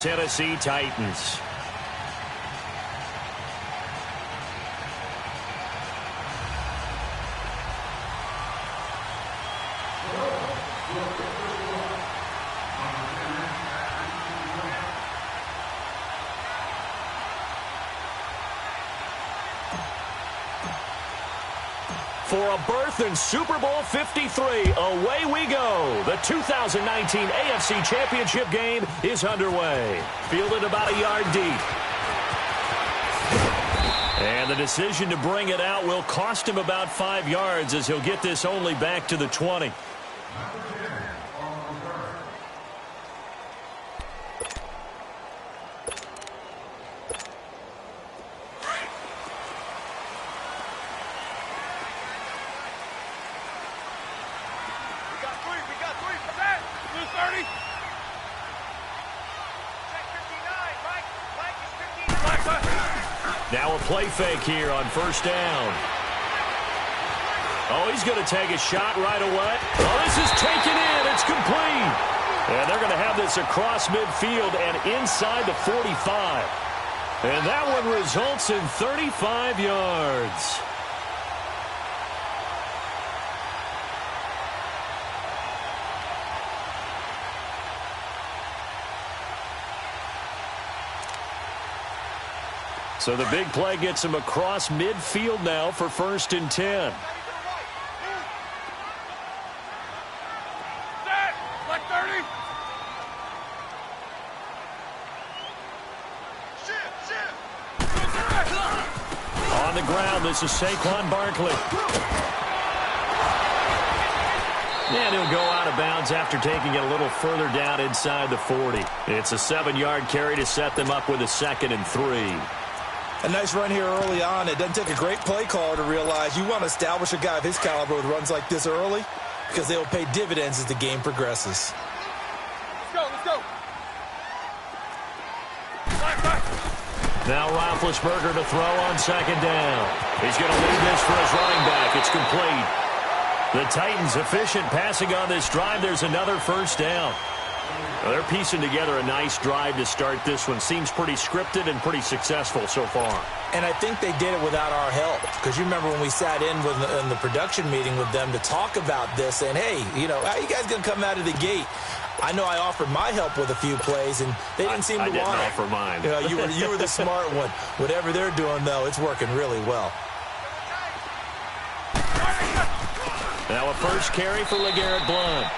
Tennessee Titans. For a berth in Super Bowl 53, away we go. The 2019 AFC Championship game is underway. Fielded about a yard deep. And the decision to bring it out will cost him about 5 yards as he'll get this only back to the 20. Now a play fake here on first down. Oh, he's going to take a shot right away. Oh, this is taken in. It's complete. And they're going to have this across midfield and inside the 45. And that one results in 35 yards. So the big play gets him across midfield now for 1st and 10. On the ground, this is Saquon Barkley. And he'll go out of bounds after taking it a little further down inside the 40. It's a 7-yard carry to set them up with a 2nd and 3. A nice run here early on. It doesn't take a great play caller to realize you want to establish a guy of his caliber with runs like this early because they will pay dividends as the game progresses. Let's go. Now Roethlisberger to throw on 2nd down. He's going to lead this for his running back. It's complete. The Titans efficient passing on this drive. There's another 1st down. Well, they're piecing together a nice drive to start this one. Seems pretty scripted and pretty successful so far. And I think they did it without our help. Because you remember when we sat in the production meeting with them to talk about this, saying, hey, how you guys going to come out of the gate? I know I offered my help with a few plays, and they didn't seem to want it. I didn't offer mine. You were the smart one. Whatever they're doing, though, it's working really well. Now a first carry for LeGarrette Blount.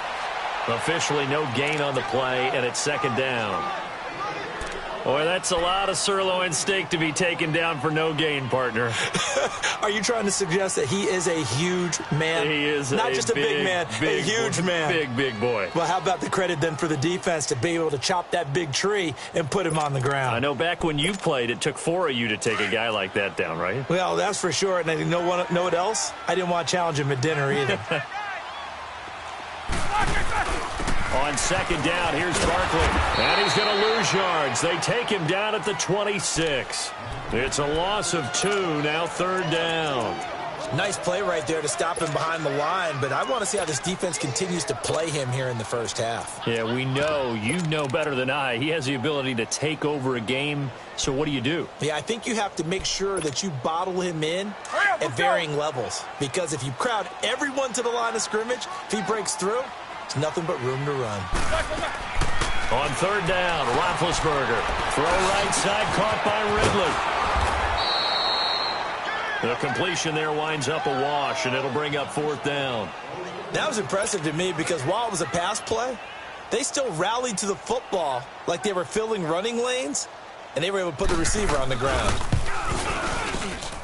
Officially no gain on the play, and it's 2nd down. Boy, that's a lot of sirloin steak to be taken down for no gain, partner. Are you trying to suggest that he is a huge man? He is not just a big man, a huge man. Big boy. Well, how about the credit then for the defense to be able to chop that big tree and put him on the ground? I know back when you played, it took 4 of you to take a guy like that down, right? Well, that's for sure. And I know what else? I didn't want to challenge him at dinner either. On 2nd down, here's Barkley. And he's going to lose yards. They take him down at the 26. It's a loss of 2, now 3rd down. Nice play right there to stop him behind the line, but I want to see how this defense continues to play him here in the first half. Yeah, we know. You know better than I. He has the ability to take over a game, so what do you do? Yeah, I think you have to make sure that you bottle him in at varying levels, because if you crowd everyone to the line of scrimmage, if he breaks through, it's nothing but room to run. On 3rd down, Roethlisberger. Throw right side, caught by Ridley. The completion there winds up a wash, and it'll bring up 4th down. That was impressive to me because while it was a pass play, they still rallied to the football like they were filling running lanes, and they were able to put the receiver on the ground.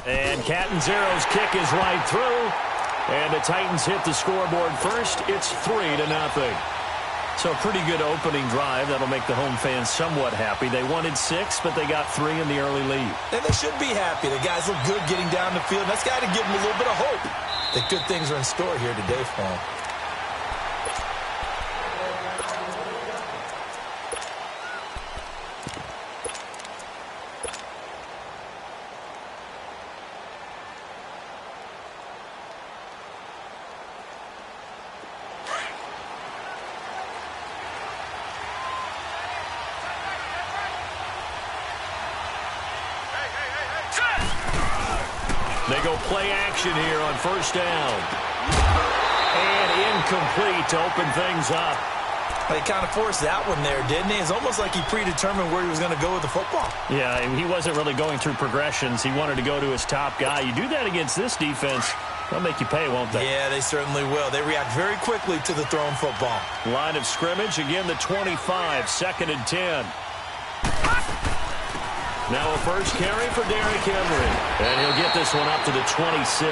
And Catanzaro's kick is right through. And the Titans hit the scoreboard first. It's 3-0. So a pretty good opening drive. That'll make the home fans somewhat happy. They wanted 6, but they got 3 in the early lead. And they should be happy. The guys look good getting down the field. That's got to give them a little bit of hope that good things are in store here today for them. They go play action here on first down. And incomplete to open things up. He kind of forced that one there, didn't he? It's almost like he predetermined where he was going to go with the football. Yeah, he wasn't really going through progressions. He wanted to go to his top guy. You do that against this defense, they'll make you pay, won't they? Yeah, they certainly will. They react very quickly to the thrown football. Line of scrimmage, again the 25, 2nd and 10. Now a first carry for Derrick Henry. And he'll get this one up to the 26.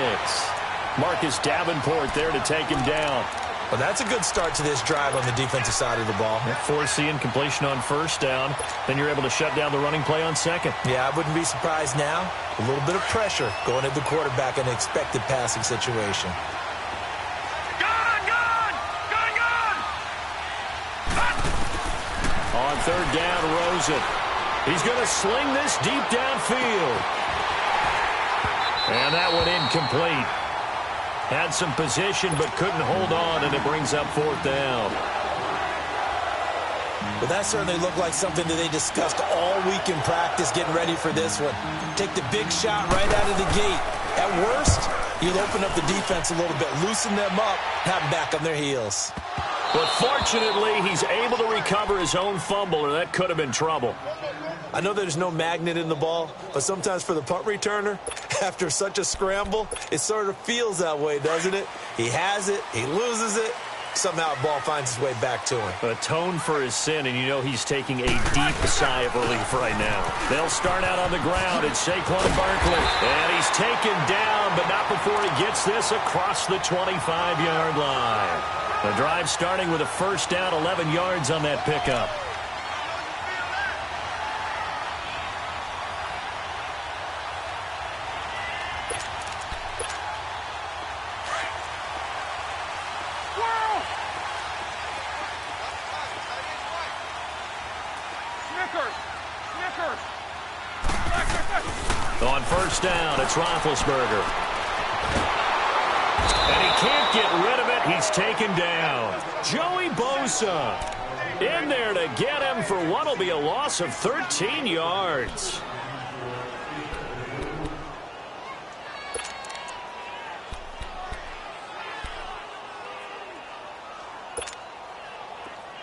Marcus Davenport there to take him down. Well, that's a good start to this drive on the defensive side of the ball. Force the incompletion on first down. Then you're able to shut down the running play on second. Yeah, I wouldn't be surprised now. A little bit of pressure going at the quarterback in an expected passing situation. On third down, Rosen. He's going to sling this deep downfield. And that one incomplete. Had some position but couldn't hold on, and it brings up 4th down. Well, that certainly looked like something that they discussed all week in practice getting ready for this one. Take the big shot right out of the gate. At worst, you'll open up the defense a little bit, loosen them up, have them back on their heels. But fortunately, he's able to recover his own fumble, or that could have been trouble. I know there's no magnet in the ball, but sometimes for the punt returner, after such a scramble, it sort of feels that way, doesn't it? He has it, he loses it, somehow the ball finds its way back to him. Atone for his sin, and you know he's taking a deep sigh of relief right now. They'll start out on the ground. It's Saquon Barkley, and he's taken down, but not before he gets this across the 25-yard line. The drive starting with a first down, 11 yards on that pickup. On first down, it's Roethlisberger. And he can't get rid of it. He's taken down. Joey Bosa in there to get him for what will be a loss of 13 yards.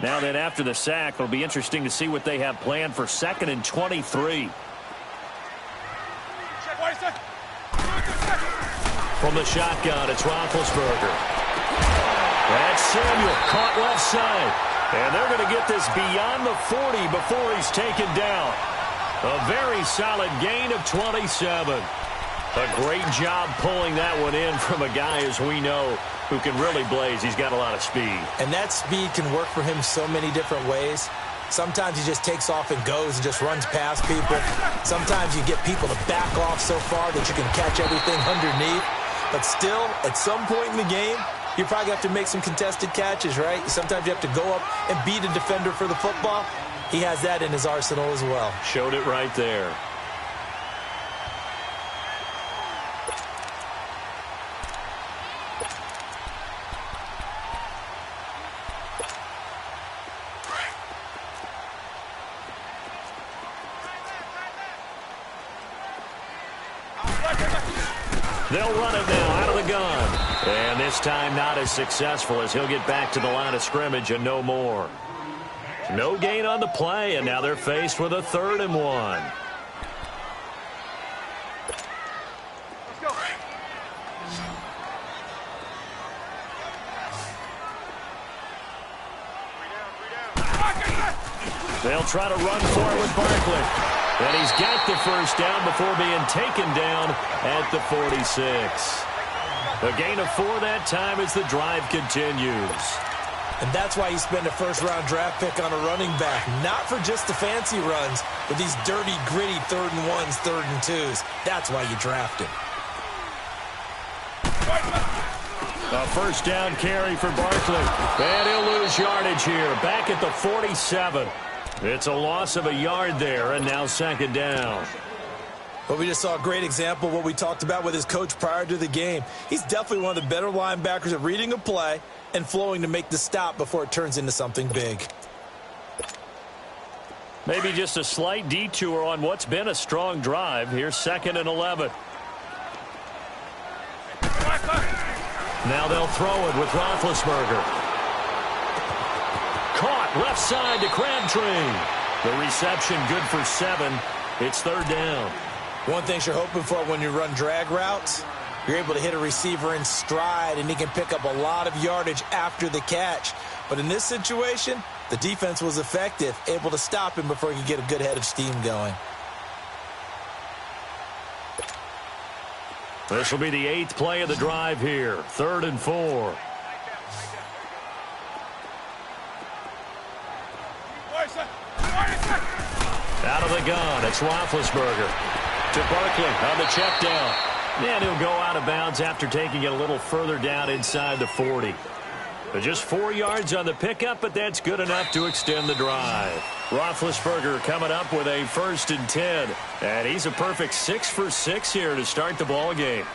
Now then, after the sack, it'll be interesting to see what they have planned for 2nd and 23. From the shotgun, it's Roethlisberger. That's Samuel, caught left side. And they're going to get this beyond the 40 before he's taken down. A very solid gain of 27. A great job pulling that one in from a guy, as we know, who can really blaze. He's got a lot of speed. And that speed can work for him so many different ways. Sometimes he just takes off and goes and just runs past people. Sometimes you get people to back off so far that you can catch everything underneath. But still, at some point in the game, you probably have to make some contested catches, right? Sometimes you have to go up and beat a defender for the football. He has that in his arsenal as well. Showed it right there. They'll run it now out of the gun. And this time not as successful as he'll get back to the line of scrimmage and no more. No gain on the play, and now they're faced with a 3rd and 1. They'll try to run for it with Barkley. And he's got the first down before being taken down at the 46. A gain of 4 that time as the drive continues. And that's why you spend a first-round draft pick on a running back. Not for just the fancy runs, but these dirty, gritty 3rd and 1s, 3rd and 2s. That's why you draft him. A first down carry for Barkley. And he'll lose yardage here. Back at the 47. It's a loss of a yard there, and now 2nd down. Well, we just saw a great example of what we talked about with his coach prior to the game. He's definitely one of the better linebackers at reading a play and flowing to make the stop before it turns into something big. Maybe just a slight detour on what's been a strong drive. Here's 2nd and 11. Now they'll throw it with Roethlisberger. Caught left side to Crabtree. The reception good for 7. It's third down. One thing you're hoping for when you run drag routes, you're able to hit a receiver in stride, and he can pick up a lot of yardage after the catch. But in this situation, the defense was effective, able to stop him before he could get a good head of steam going. This will be the 8th play of the drive here. 3rd and 4. Out of the gun, it's Roethlisberger. To Barkley on the check down. And he'll go out of bounds after taking it a little further down inside the 40. Just 4 yards on the pickup, but that's good enough to extend the drive. Roethlisberger coming up with a 1st and 10. And he's a perfect 6 for 6 here to start the ball game.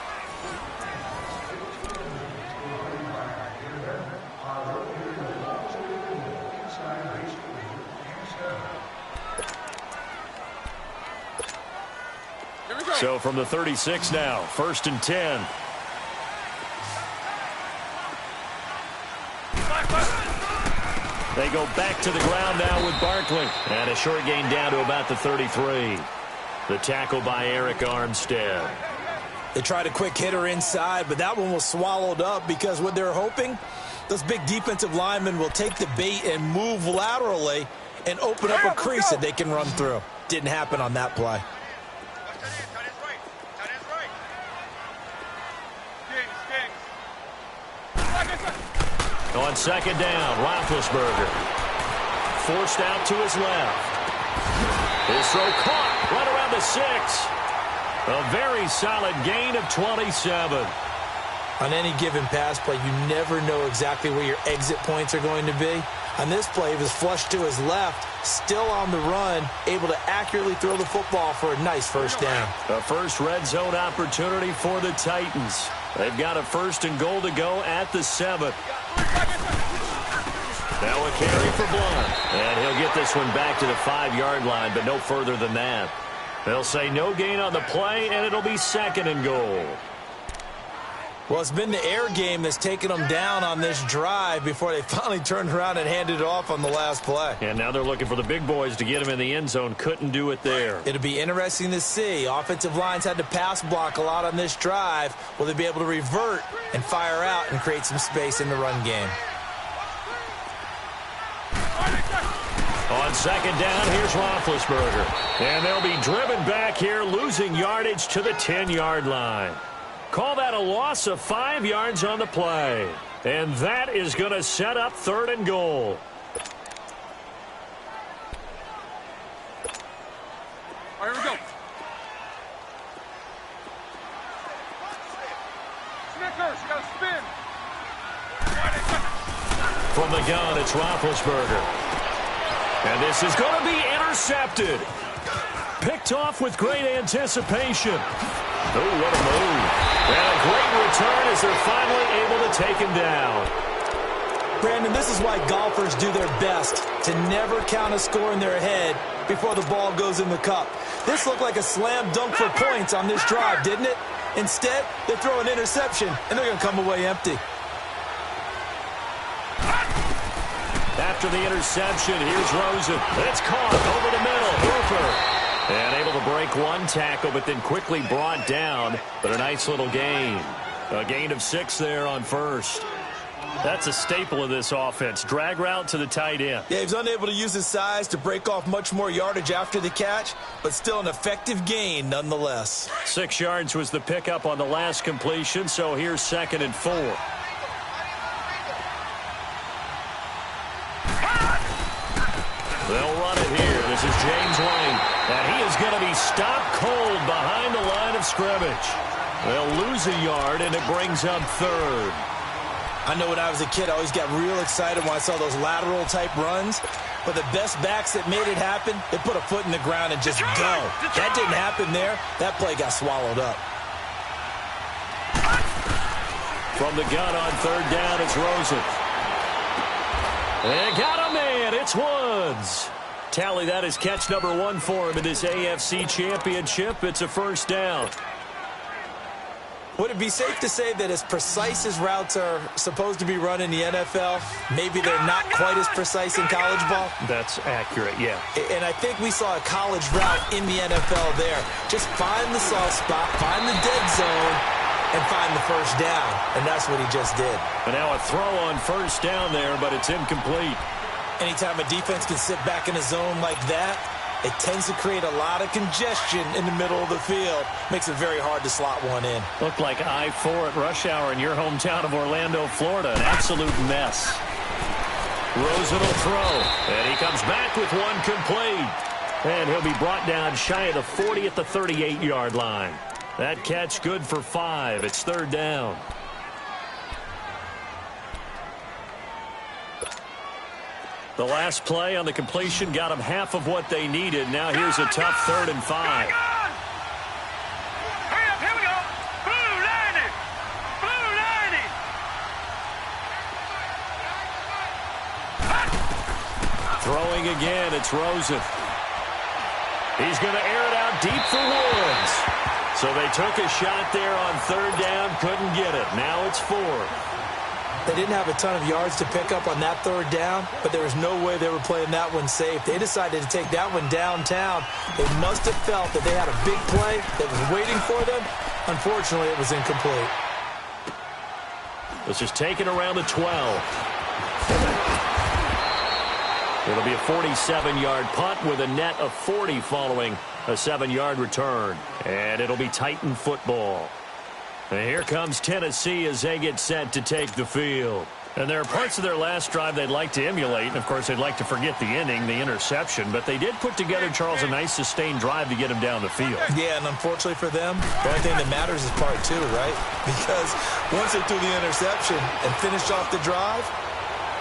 So from the 36 now, 1st and 10. They go back to the ground now with Barkley. And a short gain down to about the 33. The tackle by Eric Armstead. They tried a quick hitter inside, but that one was swallowed up because what they're hoping, those big defensive linemen will take the bait and move laterally and open up a crease that they can run through. Didn't happen on that play. On 2nd down, Roethlisberger. Forced out to his left. His throw caught right around the 6. A very solid gain of 27. On any given pass play, you never know exactly where your exit points are going to be. On this play, he was flushed to his left, still on the run, able to accurately throw the football for a nice 1st down. The first red zone opportunity for the Titans. They've got a 1st and goal to go at the 7. Now a carry for Blunt. And he'll get this one back to the 5-yard line, but no further than that. They'll say no gain on the play, and it'll be 2nd and goal. Well, it's been the air game that's taken them down on this drive before they finally turned around and handed it off on the last play. And now they're looking for the big boys to get him in the end zone. Couldn't do it there. It'll be interesting to see. Offensive lines had to pass block a lot on this drive. Will they be able to revert and fire out and create some space in the run game? On 2nd down, here's Roethlisberger. And they'll be driven back here, losing yardage to the 10-yard line. Call that a loss of 5 yards on the play. And that is going to set up 3rd and goal. All right, here we go. Snickers, you got to spin. From the gun, it's Roethlisberger. And this is going to be intercepted. Picked off with great anticipation. Oh, what a move. And a great return as they're finally able to take him down. Brandon, this is why golfers do their best to never count a score in their head before the ball goes in the cup. This looked like a slam dunk for points on this drive, didn't it? Instead, they throw an interception, and they're going to come away empty. After the interception, here's Rosen. It's caught over the middle. Hooper. And able to break one tackle, but then quickly brought down. But a nice little gain. A gain of 6 there on 1st. That's a staple of this offense. Drag route to the tight end. Yeah, he was unable to use his size to break off much more yardage after the catch, but still an effective gain nonetheless. 6 yards was the pickup on the last completion, so here's 2nd and 4. They'll run it here. This is James White. And he is going to be stopped cold behind the line of scrimmage. They'll lose a yard, and it brings up 3rd. I know when I was a kid, I always got real excited when I saw those lateral-type runs. But the best backs that made it happen, they put a foot in the ground and just go. That didn't happen there. That play got swallowed up. From the gun on 3rd down, it's Rosen. And got a man. It's Woods. Tally, that is catch number 1 for him in this AFC Championship. It's a 1st down. Would it be safe to say that as precise as routes are supposed to be run in the NFL, maybe they're not quite as precise in college ball? That's accurate, yeah. And I think we saw a college route in the NFL there. Just find the soft spot, find the dead zone, and find the first down. And that's what he just did. And now a throw on first down there, but it's incomplete. Anytime a defense can sit back in a zone like that, it tends to create a lot of congestion in the middle of the field. Makes it very hard to slot one in. Looked like I-4 at rush hour in your hometown of Orlando, Florida. An absolute mess. Rosen will throw. And he comes back with one complete. And he'll be brought down shy of the 40 at the 38-yard line. That catch good for 5. It's third down. The last play on the completion got them half of what they needed. Now here's a tough 3rd and 5. Hurry up, here we go. Blue line it. Blue line it. Throwing again, it's Rosen. He's going to air it out deep for Woods. So they took a shot there on 3rd down, couldn't get it. Now it's 4th. They didn't have a ton of yards to pick up on that 3rd down, but there was no way they were playing that one safe. They decided to take that one downtown. They must have felt that they had a big play that was waiting for them. Unfortunately, it was incomplete. This is taken around the 12. It'll be a 47-yard punt with a net of 40 following a 7-yard return. And it'll be Titan football. And here comes Tennessee as they get set to take the field. And there are parts of their last drive they'd like to emulate. And, of course, they'd like to forget the ending, the interception. But they did put together, Charles, a nice sustained drive to get them down the field. Yeah, and unfortunately for them, the only thing that matters is part 2, right? Because once they threw the interception and finished off the drive,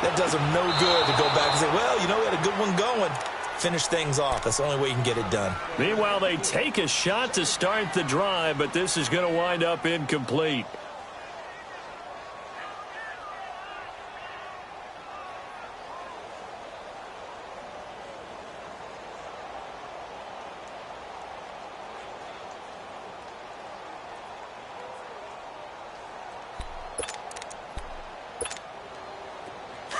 that does them no good to go back and say, well, you know, we had a good one going. Finish things off. That's the only way you can get it done. Meanwhile, they take a shot to start the drive, but this is going to wind up incomplete.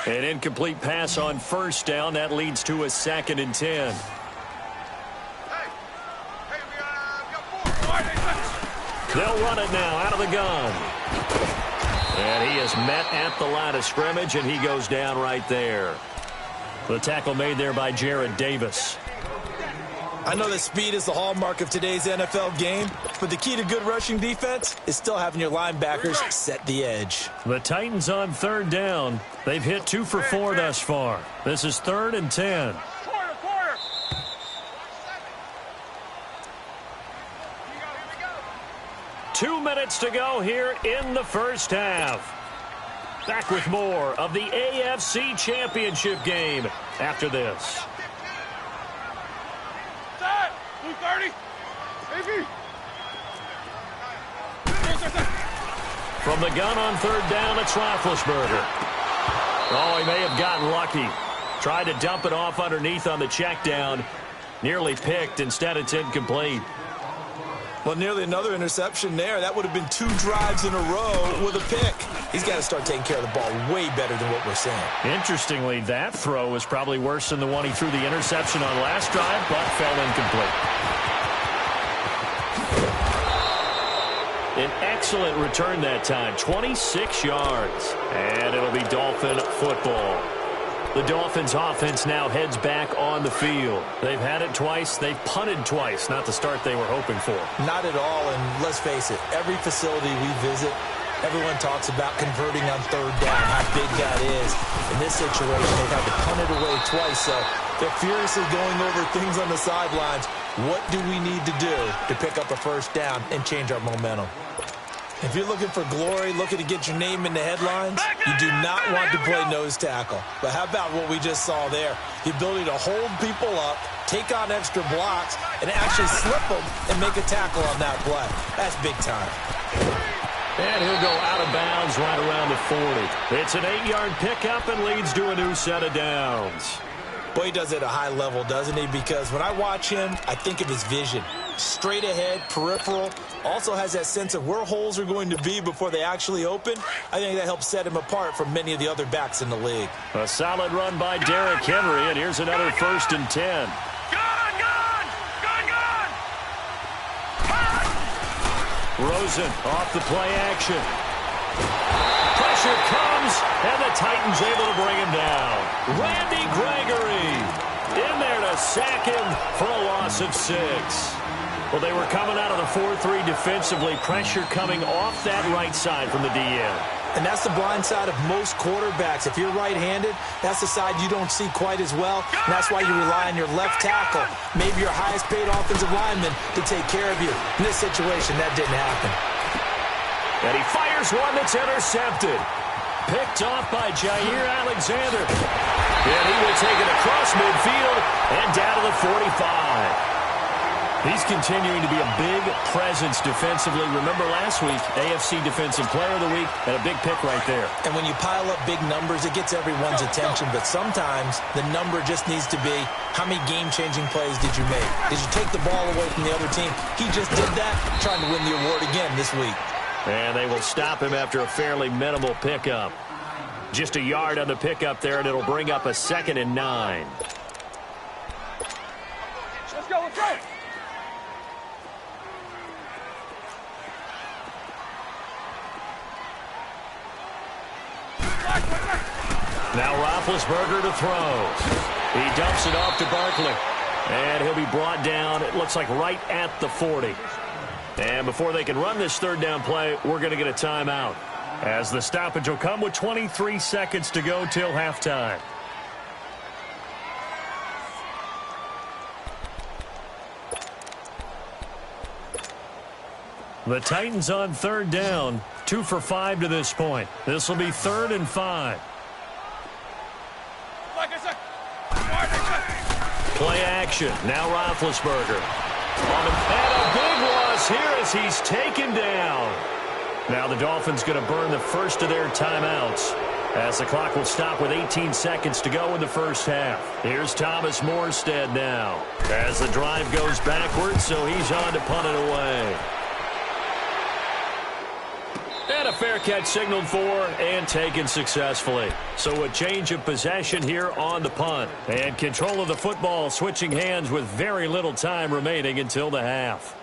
An incomplete pass on first down. That leads to a 2nd and 10. They'll run it now out of the gun. And he is met at the line of scrimmage, and he goes down right there. The tackle made there by Jared Davis. I know that speed is the hallmark of today's NFL game, but the key to good rushing defense is still having your linebackers set the edge. The Titans on 3rd down. They've hit 2 for 4 thus far. This is 3rd and 10. Quarter. 2 minutes to go here in the first half. Back with more of the AFC Championship game after this. 2:30. Easy. From the gun on 3rd down, it's Roethlisberger. Oh, he may have gotten lucky. Tried to dump it off underneath on the check down. Nearly picked. Instead, it's incomplete. Well, nearly another interception there. That would have been 2 drives in a row with a pick. He's got to start taking care of the ball way better than what we're seeing. Interestingly, that throw was probably worse than the one he threw the interception on last drive, but fell incomplete. An excellent return that time, 26 yards. And it'll be Dolphin football. The Dolphins offense now heads back on the field. They've had it twice. They've punted twice. Not the start they were hoping for. Not at all, and let's face it, every facility we visit, everyone talks about converting on 3rd down, how big that is. In this situation, they've had to punt it away twice, so they're furiously going over things on the sidelines. What do we need to do to pick up a first down and change our momentum? If you're looking for glory, looking to get your name in the headlines, you do not want to play nose tackle. But how about what we just saw there? The ability to hold people up, take on extra blocks, and actually slip them and make a tackle on that play. That's big time. And he'll go out of bounds right around the 40. It's an 8-yard pickup and leads to a new set of downs. Boy, he does it at a high level, doesn't he? Because when I watch him, I think of his vision. straight ahead, peripheral. Also has that sense of where holes are going to be before they actually open. I think that helps set him apart from many of the other backs in the league. A solid run by Derrick Henry, and here's another 1st and 10. Rosen off the play action. Pressure comes, and the Titans able to bring him down. Randy Gregory in there to sack him for a loss of 6. Well, they were coming out of the 4-3 defensively. Pressure coming off that right side from the DN. And that's the blind side of most quarterbacks. If you're right-handed, that's the side you don't see quite as well. And that's why you rely on your left tackle, maybe your highest-paid offensive lineman, to take care of you. In this situation, that didn't happen. And he fires one that's intercepted. Picked off by Jair Alexander. And he will take it across midfield and down to the 45. He's continuing to be a big presence defensively. Remember last week, AFC Defensive Player of the Week, and a big pick right there. And when you pile up big numbers, it gets everyone's attention. But sometimes the number just needs to be, how many game-changing plays did you make? Did you take the ball away from the other team? He just did that, trying to win the award again this week. And they will stop him after a fairly minimal pickup. Just a yard on the pickup there, and it'll bring up a 2nd and 9. Let's go, let's go. Now Roethlisberger to throw. He dumps it off to Barkley. And he'll be brought down, it looks like right at the 40. And before they can run this 3rd down play, we're going to get a timeout, as the stoppage will come with 23 seconds to go till halftime. The Titans on 3rd down, 2 for 5 to this point. This will be 3rd and 5. Play action. Now Roethlisberger. And a big loss here as he's taken down. Now the Dolphins going to burn the first of their timeouts, as the clock will stop with 18 seconds to go in the first half. Here's Thomas Morstead now, as the drive goes backwards, so he's on to punt it away. And a fair catch signaled for and taken successfully. So a change of possession here on the punt. And control of the football switching hands with very little time remaining until the half.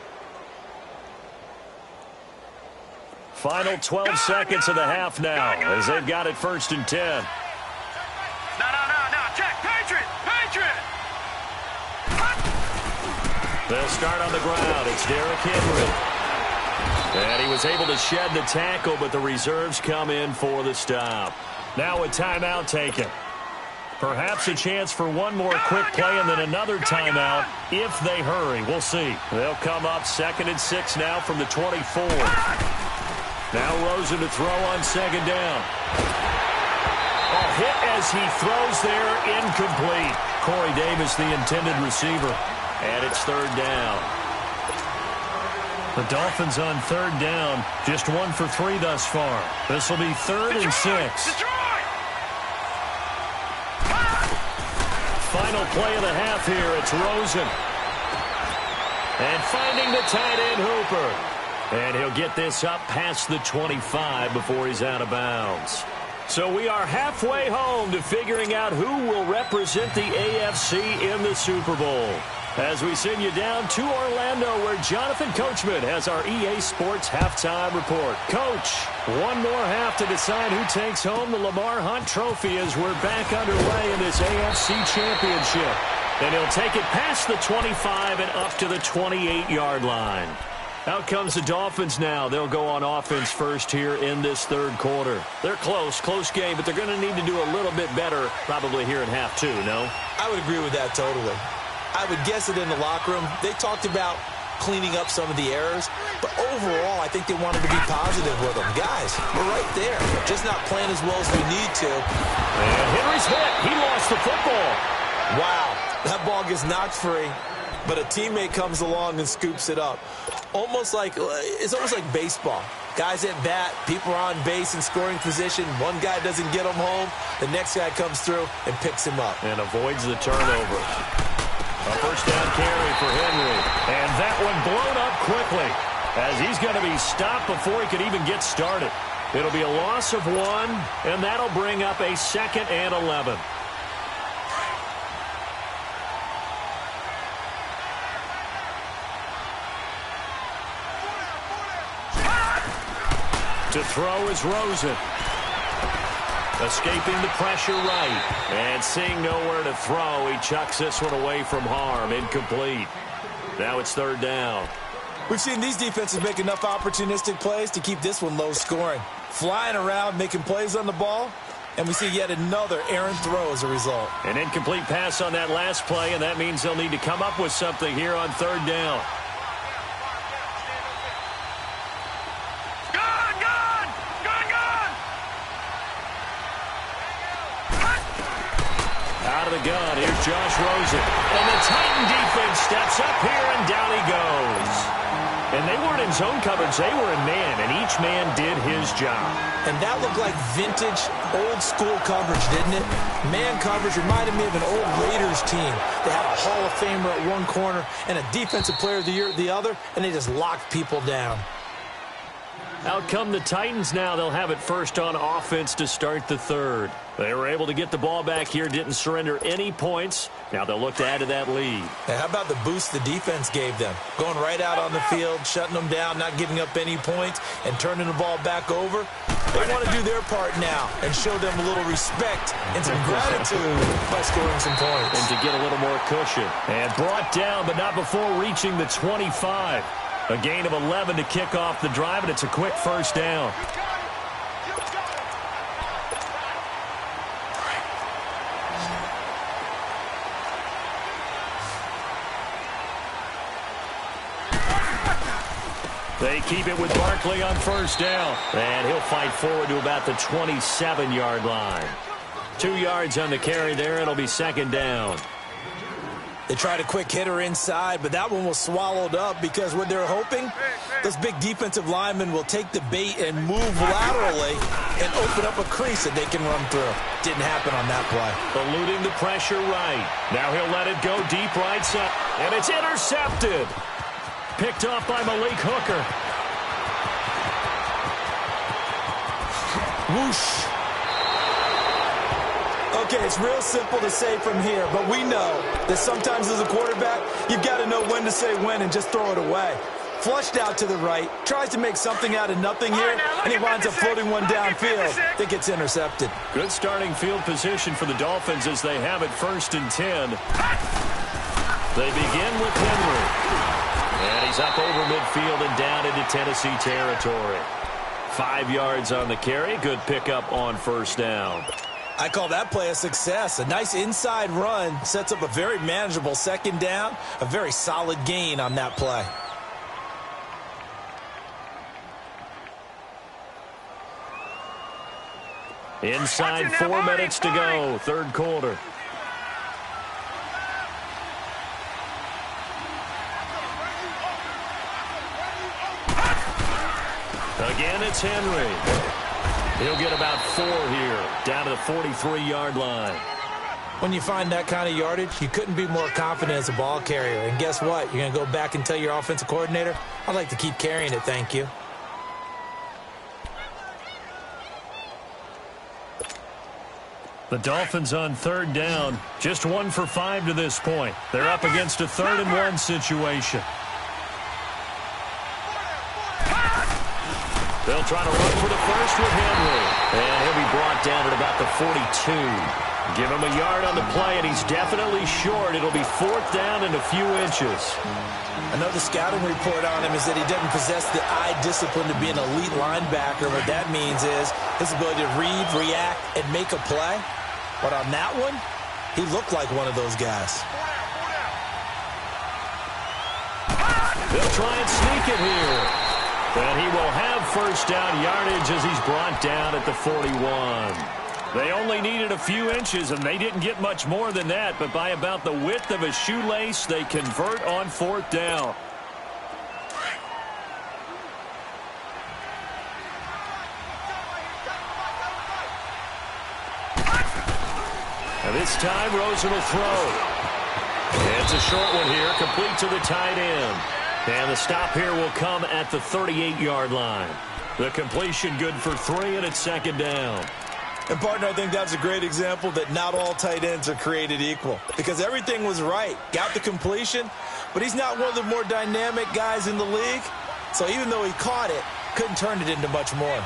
Final 12 seconds of the half now, as they've got it 1st and 10. No. Check. Patriot. They'll start on the ground. It's Derrick Henry. And he was able to shed the tackle, but the reserves come in for the stop. Now a timeout taken. Perhaps a chance for one more quick play and then another timeout if they hurry. We'll see. They'll come up 2nd and 6 now from the 24. Now Rosen to throw on 2nd down. A hit as he throws there, incomplete. Corey Davis, the intended receiver. And it's 3rd down. The Dolphins on 3rd down, just 1 for 3 thus far. This will be 3rd and 6. Final play of the half here, it's Rosen. And finding the tight end Hooper. And he'll get this up past the 25 before he's out of bounds. So we are halfway home to figuring out who will represent the AFC in the Super Bowl, as we send you down to Orlando, where Jonathan Coachman has our EA Sports Halftime Report. Coach, one more half to decide who takes home the Lamar Hunt Trophy as we're back underway in this AFC Championship. And he'll take it past the 25 and up to the 28-yard line. Out comes the Dolphins now. They'll go on offense first here in this 3rd quarter. They're close game, but they're going to need to do a little bit better probably here in half 2, no? I would agree with that totally. I would guess it in the locker room. They talked about cleaning up some of the errors, but overall, I think they wanted to be positive with them. Guys, we're right there, just not playing as well as we need to. And Henry's hit. He lost the football. Wow, that ball gets knocked free, but a teammate comes along and scoops it up. It's almost like baseball. Guys at bat, people are on base in scoring position. One guy doesn't get him home. The next guy comes through and picks him up. And avoids the turnover. A 1st down carry for Henry. And that one blown up quickly as he's going to be stopped before he could even get started. It'll be a loss of 1, and that'll bring up a 2nd and 11. To throw is Rosen. Escaping the pressure right. And seeing nowhere to throw, he chucks this one away from harm. Incomplete. Now it's 3rd down. We've seen these defenses make enough opportunistic plays to keep this one low scoring. Flying around, making plays on the ball, and we see yet another errant throw as a result. An incomplete pass on that last play, and that means they'll need to come up with something here on 3rd down. Out of the gun, here's Josh Rosen. And the Titan defense steps up here, and down he goes. And they weren't in zone coverage, they were in man, and each man did his job. And that looked like vintage, old-school coverage, didn't it? Man coverage reminded me of an old Raiders team. They had a Hall of Famer at one corner and a Defensive Player of the Year at the other, and they just locked people down. Out come the Titans now. They'll have it first on offense to start the 3rd. They were able to get the ball back here, didn't surrender any points. Now they'll look to add to that lead. And how about the boost the defense gave them? Going right out on the field, shutting them down, not giving up any points, and turning the ball back over. They want to do their part now and show them a little respect and some gratitude by scoring some points. And to get a little more cushion. And brought down, but not before reaching the 25. A gain of 11 to kick off the drive, and it's a quick 1st down. They keep it with Barkley on 1st down. And he'll fight forward to about the 27-yard line. 2 yards on the carry there. It'll be 2nd down. They tried a quick hitter inside, but that one was swallowed up because what they're hoping, those big defensive linemen will take the bait and move laterally and open up a crease that they can run through. Didn't happen on that play. Eluding the pressure right. Now he'll let it go deep right side. And it's intercepted. Picked off by Malik Hooker. Whoosh. Okay, it's real simple to say from here, but we know that sometimes as a quarterback, you've got to know when to say when and just throw it away. Flushed out to the right, tries to make something out of nothing here, and he winds up floating one downfield that gets intercepted. Good starting field position for the Dolphins as they have it 1st and 10. They begin with Henry. And he's up over midfield and down into Tennessee territory. 5 yards on the carry. Good pickup on 1st down. I call that play a success. A nice inside run sets up a very manageable 2nd down. A very solid gain on that play. Inside 4 minutes to go, 3rd quarter. Again, it's Henry. He'll get about 4 here, down to the 43-yard line. When you find that kind of yardage, you couldn't be more confident as a ball carrier. And guess what? You're going to go back and tell your offensive coordinator, I'd like to keep carrying it, thank you. The Dolphins on 3rd down, just 1 for 5 to this point. They're up against a 3rd and 1 situation. They'll try to run for the first with Henry. And he'll be brought down at about the 42. Give him a yard on the play, and he's definitely short. It'll be 4th down and a few inches. Another scouting report on him is that he doesn't possess the eye discipline to be an elite linebacker. What that means is his ability to read, react, and make a play. But on that one, he looked like one of those guys. They'll try and sneak it here. And he will have 1st down yardage as he's brought down at the 41. They only needed a few inches, and they didn't get much more than that. But by about the width of a shoelace, they convert on 4th down. And this time, Rosen will throw. It's a short one here, complete to the tight end. And the stop here will come at the 38-yard line. The completion good for 3, and it's second down. And, partner, I think that's a great example that not all tight ends are created equal, because everything was right. Got the completion, but he's not one of the more dynamic guys in the league. So even though he caught it, couldn't turn it into much more.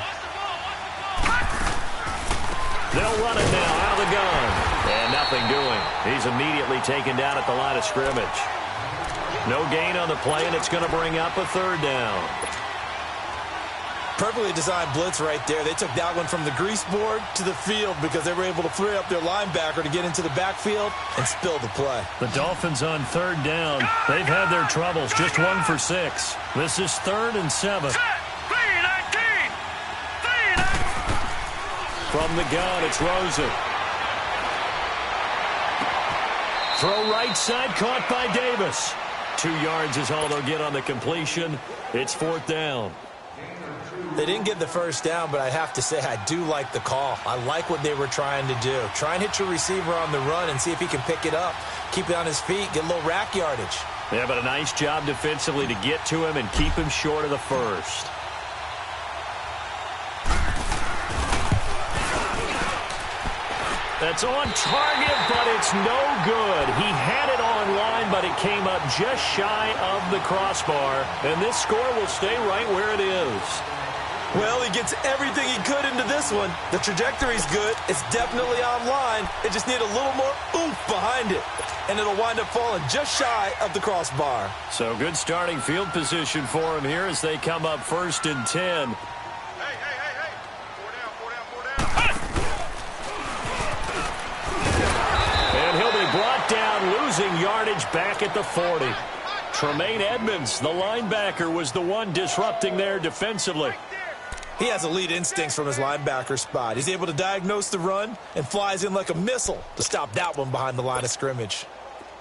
They'll run it now out of the gun. And nothing doing. He's immediately taken down at the line of scrimmage. No gain on the play, and it's going to bring up a third down. Perfectly designed blitz right there. They took that one from the grease board to the field because they were able to free up their linebacker to get into the backfield and spill the play. The Dolphins on third down. They've had their troubles. Just 1 for 6. This is 3rd and 7. From the gun, it's Rosen. Throw right side, caught by Davis. 2 yards is all they'll get on the completion. It's 4th down. They didn't get the first down, but I have to say I do like the call. I like what they were trying to do. Try and hit your receiver on the run and see if he can pick it up. Keep it on his feet, get a little rack yardage. Yeah, but a nice job defensively to get to him and keep him short of the first. That's on target, but it's no good. He had it on line, but it came up just shy of the crossbar. And this score will stay right where it is. Well, he gets everything he could into this one. The trajectory's good. It's definitely on line. It just need a little more oomph behind it. And it'll wind up falling just shy of the crossbar. So good starting field position for him here as they come up 1st and 10. Brought down, losing yardage back at the 40. Tremaine Edmonds, the linebacker, was the one disrupting there defensively. He has elite instincts from his linebacker spot. He's able to diagnose the run and flies in like a missile to stop that one behind the line of scrimmage.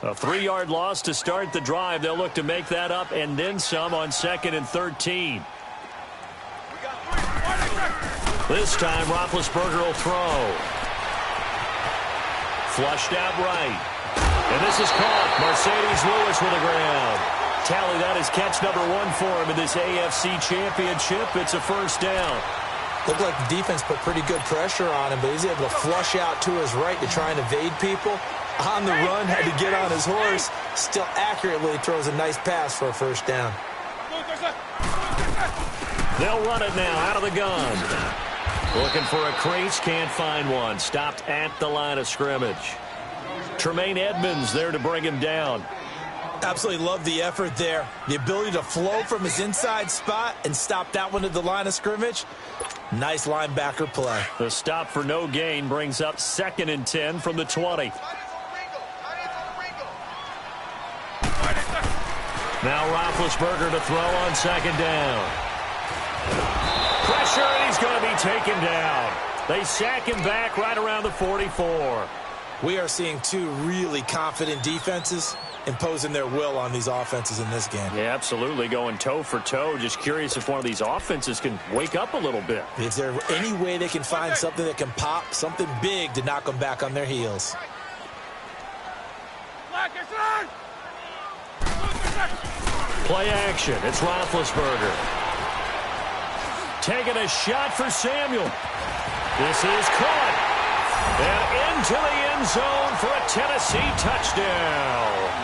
A 3-yard loss to start the drive. They'll look to make that up and then some on 2nd and 13. This time, Roethlisberger will throw. Flushed out right. And this is caught. Mercedes Lewis with the ground. Tally, that is catch number 1 for him in this AFC Championship. It's a first down. Looked like the defense put pretty good pressure on him, but he's able to flush out to his right to try and evade people. On the run, had to get on his horse. Still accurately throws a nice pass for a first down. They'll run it now out of the gun. Looking for a crease, can't find one. Stopped at the line of scrimmage. Tremaine Edmonds there to bring him down. Absolutely love the effort there. The ability to flow from his inside spot and stop that one at the line of scrimmage. Nice linebacker play. The stop for no gain brings up 2nd and 10 from the 20. Now Roethlisberger to throw on 2nd down. Pressure, and he's going to be taken down. They sack him back right around the 44. We are seeing 2 really confident defenses imposing their will on these offenses in this game. Yeah, absolutely, going toe for toe. Just curious if one of these offenses can wake up a little bit. Is there any way they can find something that can pop, something big to knock them back on their heels? Play action. It's Roethlisberger. Taking a shot for Samuel. This is caught. And into the end zone for a Tennessee touchdown.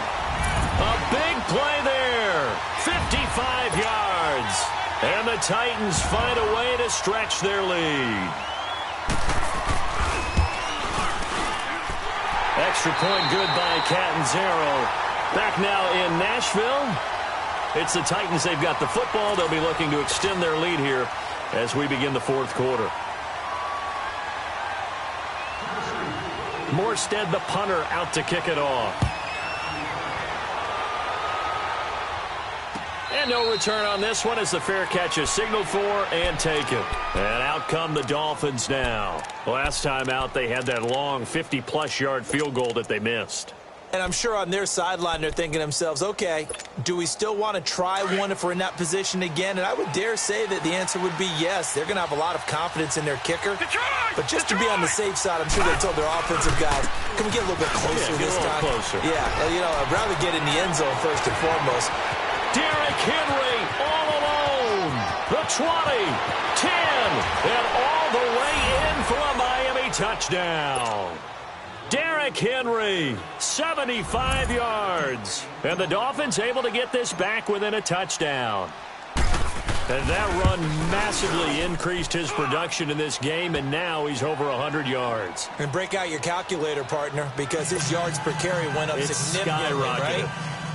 A big play there. 55 yards. And the Titans find a way to stretch their lead. Extra point good by Catanzaro. Back now in Nashville. It's the Titans. They've got the football. They'll be looking to extend their lead here as we begin the 4th quarter. Morstead, the punter, out to kick it off. And no return on this one as the fair catch is signaled for and taken. And out come the Dolphins now. Last time out, they had that long 50-plus yard field goal that they missed. And I'm sure on their sideline they're thinking to themselves, okay, do we still want to try one if we're in that position again? And I would dare say that the answer would be yes. They're going to have a lot of confidence in their kicker. But just to be on the safe side, I'm sure they told their offensive guys, can we get a little bit closer this time? Closer. Yeah, you know, I'd rather get in the end zone first and foremost. Derrick Henry all alone. The 20, 10, and all the way in for a Miami touchdown. Derrick Henry, 75 yards. And the Dolphins able to get this back within a touchdown. And that run massively increased his production in this game, and now he's over 100 yards. And break out your calculator, partner, because his yards per carry went up significantly, right?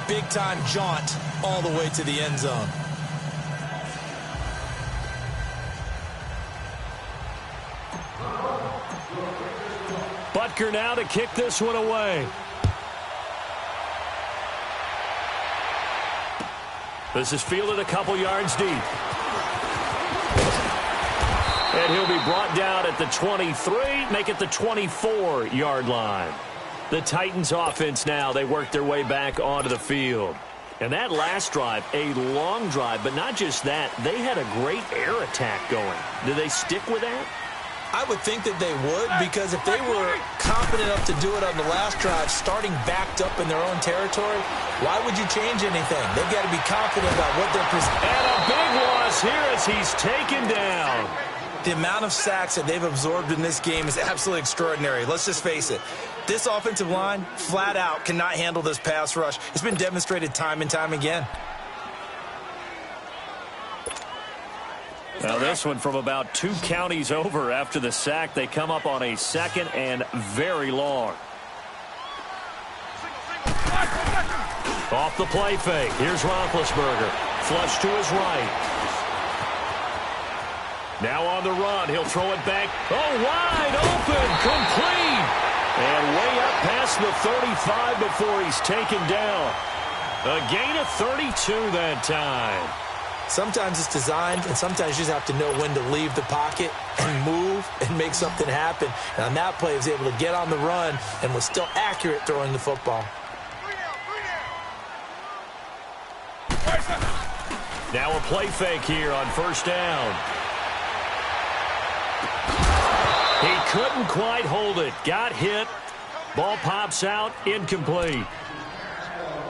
Big-time jaunt all the way to the end zone. Butker now to kick this one away. This is fielded a couple yards deep. And he'll be brought down at the 23, make it the 24-yard line. The Titans offense now, they work their way back onto the field. And that last drive, a long drive, but not just that, they had a great air attack going. Do they stick with that? I would think that they would, because if they were confident enough to do it on the last drive, starting backed up in their own territory, why would you change anything? They've got to be confident about what they're presenting. And a big loss here as he's taken down. The amount of sacks that they've absorbed in this game is absolutely extraordinary. Let's just face it. This offensive line, flat out, cannot handle this pass rush. It's been demonstrated time and time again. Now this one from about 2 counties over after the sack. They come up on a second and very long. Off the play fake. Here's Roethlisberger. Flush to his right. Now on the run. He'll throw it back. Oh, wide open. Complete. And way up past the 35 before he's taken down. A gain of 32 that time. Sometimes it's designed, and sometimes you just have to know when to leave the pocket and move and make something happen. And on that play, he was able to get on the run and was still accurate throwing the football. Now a play fake here on first down. He couldn't quite hold it. Got hit. Ball pops out. Incomplete.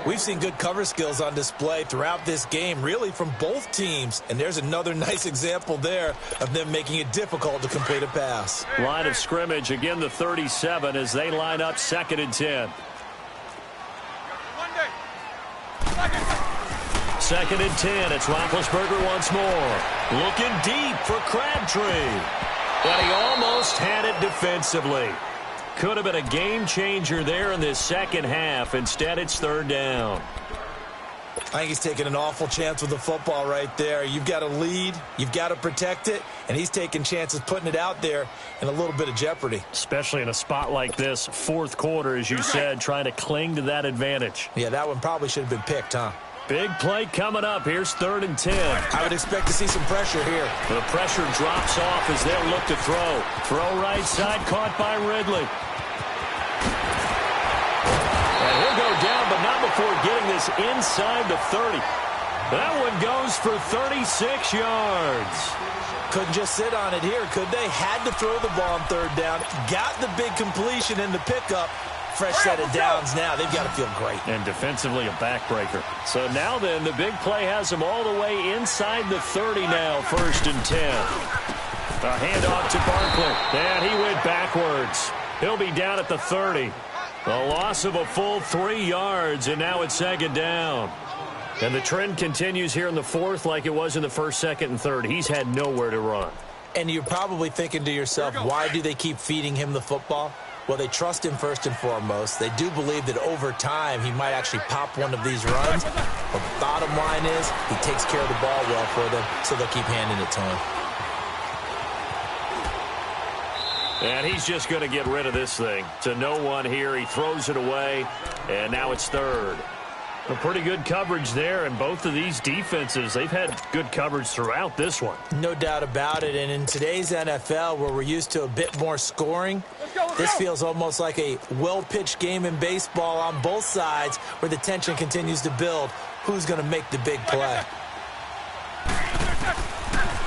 We've seen good cover skills on display throughout this game, really from both teams. And there's another nice example there of them making it difficult to complete a pass. Line of scrimmage, again the 37 as they line up 2nd and 10. 2nd and 10. It's Roethlisberger once more. Looking deep for Crabtree. But he almost had it defensively. Could have been a game changer there in this second half. Instead, it's 3rd down. I think he's taking an awful chance with the football right there. You've got to lead. You've got to protect it. And he's taking chances putting it out there in a little bit of jeopardy. Especially in a spot like this, 4th quarter, as you said, trying to cling to that advantage. Yeah, that one probably should have been picked, huh? Big play coming up. Here's 3rd and 10. I would expect to see some pressure here. The pressure drops off as they'll look to throw. Throw right side, caught by Ridley. And he'll go down, but not before getting this inside the 30. That one goes for 36 yards. Couldn't just sit on it here, could they? Had to throw the ball on 3rd down. Got the big completion in the pickup. Fresh set of downs now. They've got to feel great. And defensively a backbreaker. So now then, the big play has them all the way inside the 30 now, 1st and 10. A handoff to Barkley. And he went backwards. He'll be down at the 30. A loss of a full 3 yards, and now it's 2nd down. And the trend continues here in the 4th like it was in the 1st, 2nd, and 3rd. He's had nowhere to run. And you're probably thinking to yourself, why do they keep feeding him the football? Well, they trust him first and foremost. They do believe that over time he might actually pop one of these runs. But the bottom line is he takes care of the ball well for them, so they'll keep handing it to him. And he's just going to get rid of this thing. To no one here. He throws it away, and now it's 3rd. A pretty good coverage there, and both of these defenses, they've had good coverage throughout this one. No doubt about it, and in today's NFL, where we're used to a bit more scoring, this feels almost like a well-pitched game in baseball on both sides where the tension continues to build. Who's going to make the big play?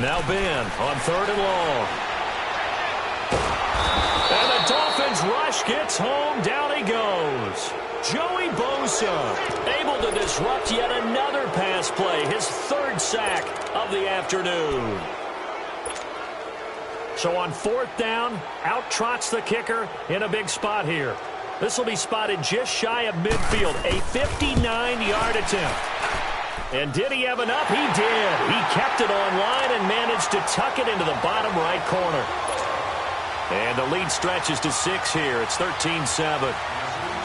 Now Ben on 3rd and long. And the Dolphins his rush gets home. Down he goes. Joey Bosa able to disrupt yet another pass play. His third sack of the afternoon. So on fourth down, out trots the kicker in a big spot here. This will be spotted just shy of midfield. A 59-yard attempt. And did he have enough? He did. He kept it on line and managed to tuck it into the bottom right corner. And the lead stretches to 6 here. It's 13-7.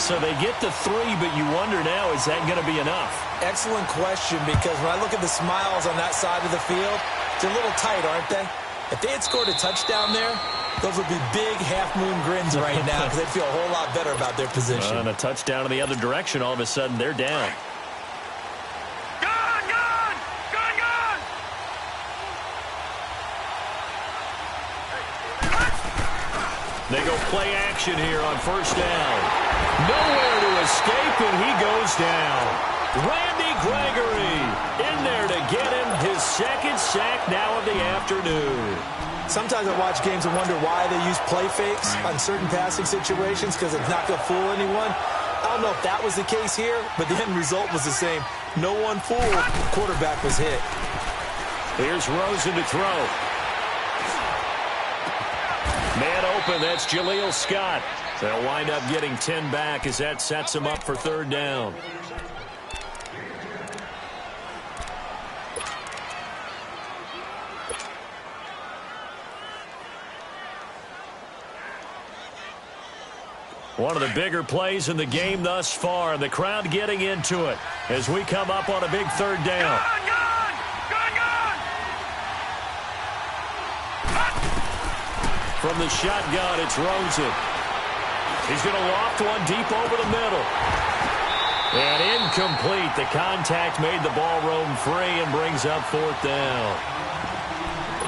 So they get to 3, but you wonder now, is that going to be enough? Excellent question, because when I look at the smiles on that side of the field, they're a little tight, aren't they? If they had scored a touchdown there, those would be big half-moon grins right now because they'd feel a whole lot better about their position. And a touchdown in the other direction, all of a sudden they're down. They go play action here on first down. Nowhere to escape, and he goes down. Randy Gregory in there to get him his second sack now of the afternoon. Sometimes I watch games and wonder why they use play fakes on certain passing situations because it's not going to fool anyone. I don't know if that was the case here, but the end result was the same. No one fooled. Quarterback was hit. Here's Rosen to throw. Man open, that's Jaleel Scott. They'll wind up getting 10 back as that sets him up for third down. One of the bigger plays in the game thus far, and the crowd getting into it as we come up on a big third down. From the shotgun, it's Rosen. He's going to loft one deep over the middle. And incomplete. The contact made the ball roam free and brings up fourth down.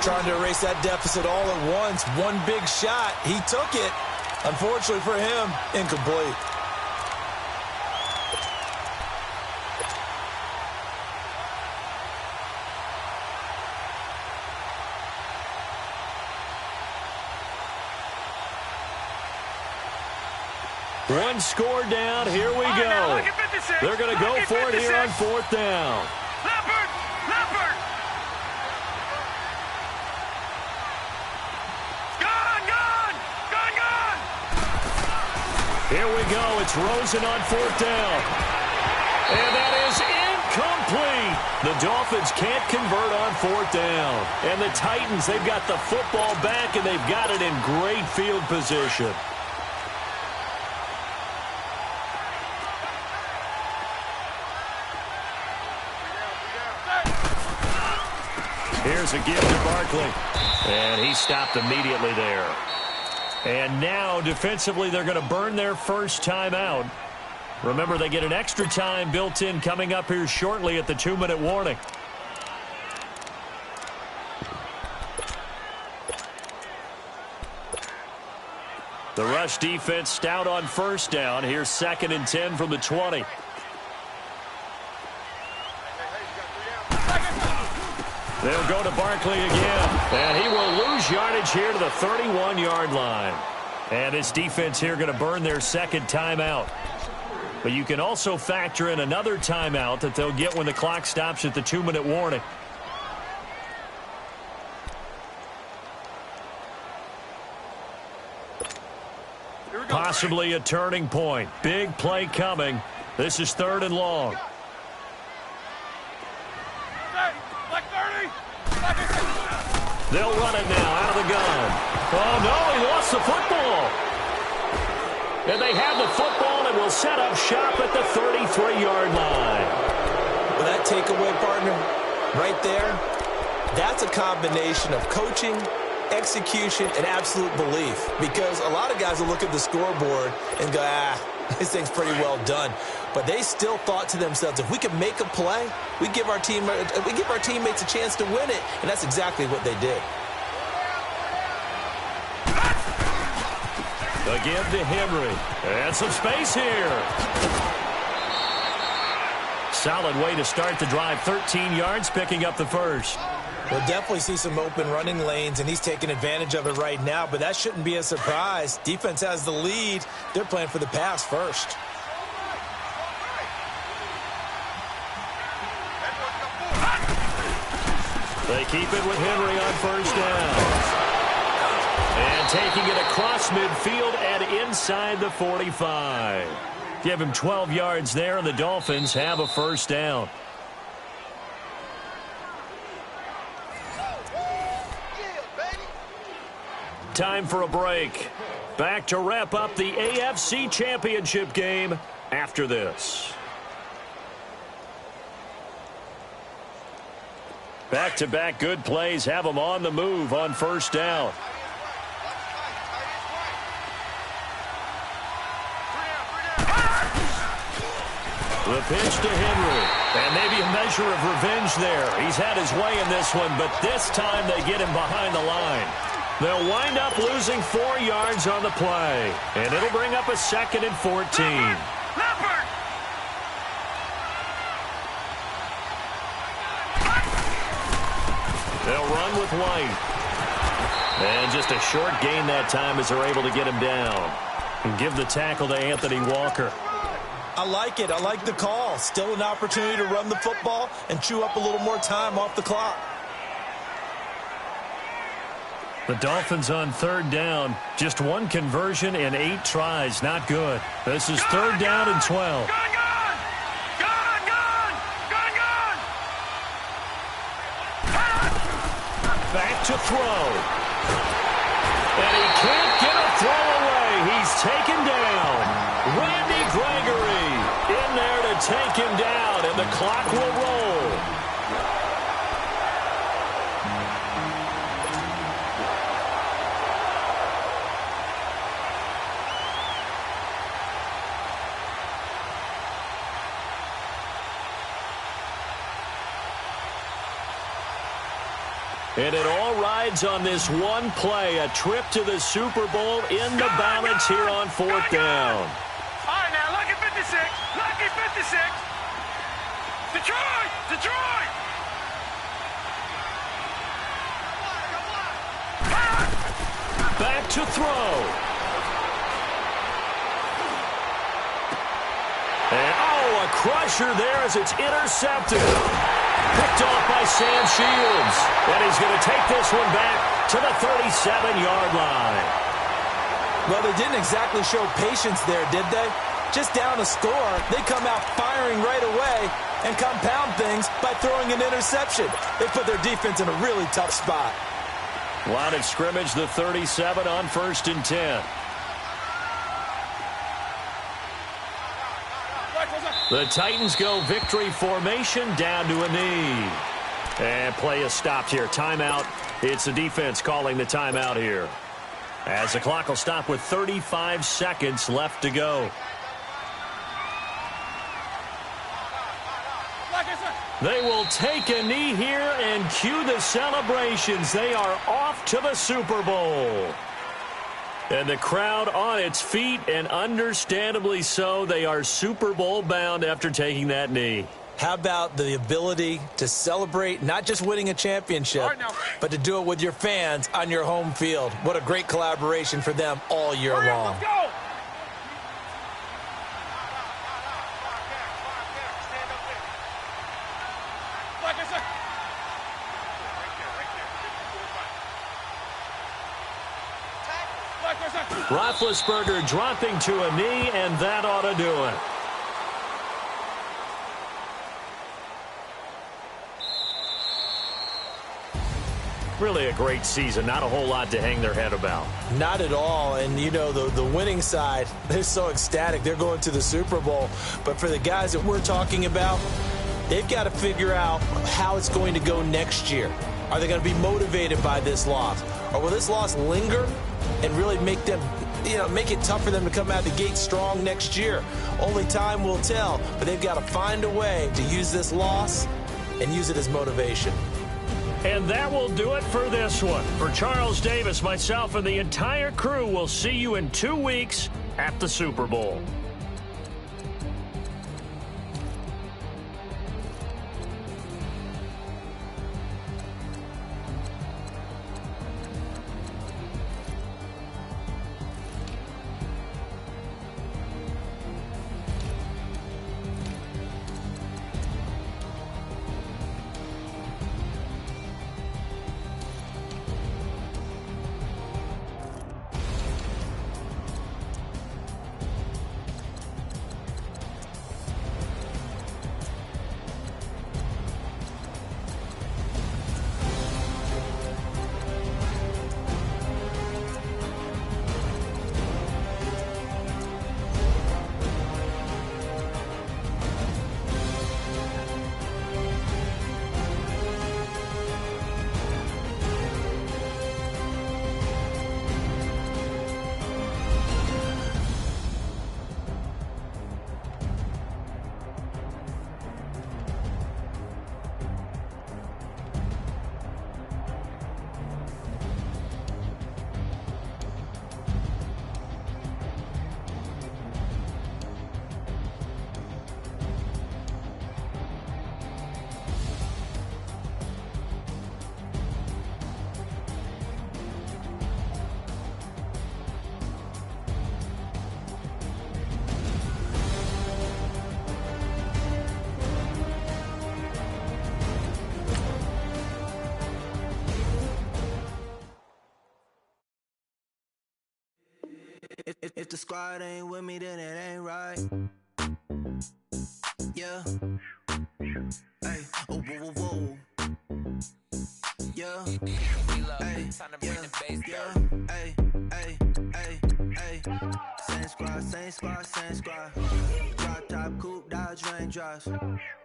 Trying to erase that deficit all at once. One big shot. He took it. Unfortunately for him, incomplete. One score down. Here we go. They're going to go for it here on fourth down. Leopard! Leopard! Gone! Here we go. It's Rosen on fourth down. And that is incomplete. The Dolphins can't convert on fourth down. And the Titans, they've got the football back, and they've got it in great field position. Here's a give to Barkley. And he stopped immediately there. And now, defensively, they're going to burn their first timeout. Remember, they get an extra time built in coming up here shortly at the 2-minute warning. The rush defense stout on first down. Here's 2nd and 10 from the 20. They'll go to Barkley again. And he will lose yardage here to the 31-yard line. And this defense here going to burn their second timeout. But you can also factor in another timeout that they'll get when the clock stops at the 2-minute warning. Possibly a turning point. Big play coming. This is 3rd and long. They'll run it now out of the gun. Oh, no, he lost the football. And they have the football and will set up shop at the 33-yard line. Well, that takeaway, partner, right there, that's a combination of coaching, execution, and absolute belief. Because a lot of guys will look at the scoreboard and go, this thing's pretty well done. But they still thought to themselves, if we can make a play, we give our teammates a chance to win it. And that's exactly what they did. A give to Henry. And some space here. Solid way to start the drive. 13 yards, picking up the first. We'll definitely see some open running lanes, and he's taking advantage of it right now, but that shouldn't be a surprise. Defense has the lead. They're playing for the pass first. They keep it with Henry on first down. And taking it across midfield and inside the 45. Give him 12 yards there, and the Dolphins have a first down. Time for a break. Back to wrap up the AFC Championship game after this. Back-to-back good plays have them on the move on first down. The pitch to Henry. And maybe a measure of revenge there. He's had his way in this one, but this time they get him behind the line. They'll wind up losing 4 yards on the play. And it'll bring up a 2nd and 14. Leopard! They'll run with White. And just a short gain that time as they're able to get him down. And give the tackle to Anthony Walker. I like it. I like the call. Still an opportunity to run the football and chew up a little more time off the clock. The Dolphins on third down. Just one conversion in 8 tries. Not good. This is third down and 12. Gun! Back to throw. And he can't get a throw away. He's taken down. Randy Gregory in there to take him down, and the clock will roll. And it all rides on this one play, a trip to the Super Bowl in the balance here on 4th down. All right, now, lucky 56. Lucky 56. Detroit! Back to throw. And, a crusher there as it's intercepted. Picked off by Sam Shields. And he's going to take this one back to the 37-yard line. Well, they didn't exactly show patience there, did they? Just down a score, they come out firing right away and compound things by throwing an interception. They put their defense in a really tough spot. Line of scrimmage, the 37 on 1st and 10. The Titans go victory formation down to a knee. And play is stopped here. Timeout. It's the defense calling the timeout here. As the clock will stop with 35 seconds left to go. They will take a knee here and cue the celebrations. They are off to the Super Bowl. And the crowd on its feet, and understandably so. They are Super Bowl bound after taking that knee. How about the ability to celebrate not just winning a championship, but to do it with your fans on your home field? What a great collaboration for them all year long. Let's go! Roethlisberger dropping to a knee, and that ought to do it. Really a great season. Not a whole lot to hang their head about. Not at all. And, you know, the winning side, they're so ecstatic. They're going to the Super Bowl. But for the guys that we're talking about, they've got to figure out how it's going to go next year. Are they going to be motivated by this loss? Or will this loss linger and really make them, make it tough for them to come out the gate strong next year? Only time will tell. But they've got to find a way to use this loss and use it as motivation. And that will do it for this one. For Charles Davis, myself, and the entire crew, we'll see you in 2 weeks at the Super Bowl. If the squad ain't with me, then it ain't right. Yeah. Hey, oh, whoa, whoa, whoa. Yeah. Hey, yeah. Hey, hey, hey, hey. Same squad, same squad, same squad. Drop top, coupe, Dodge raindrops.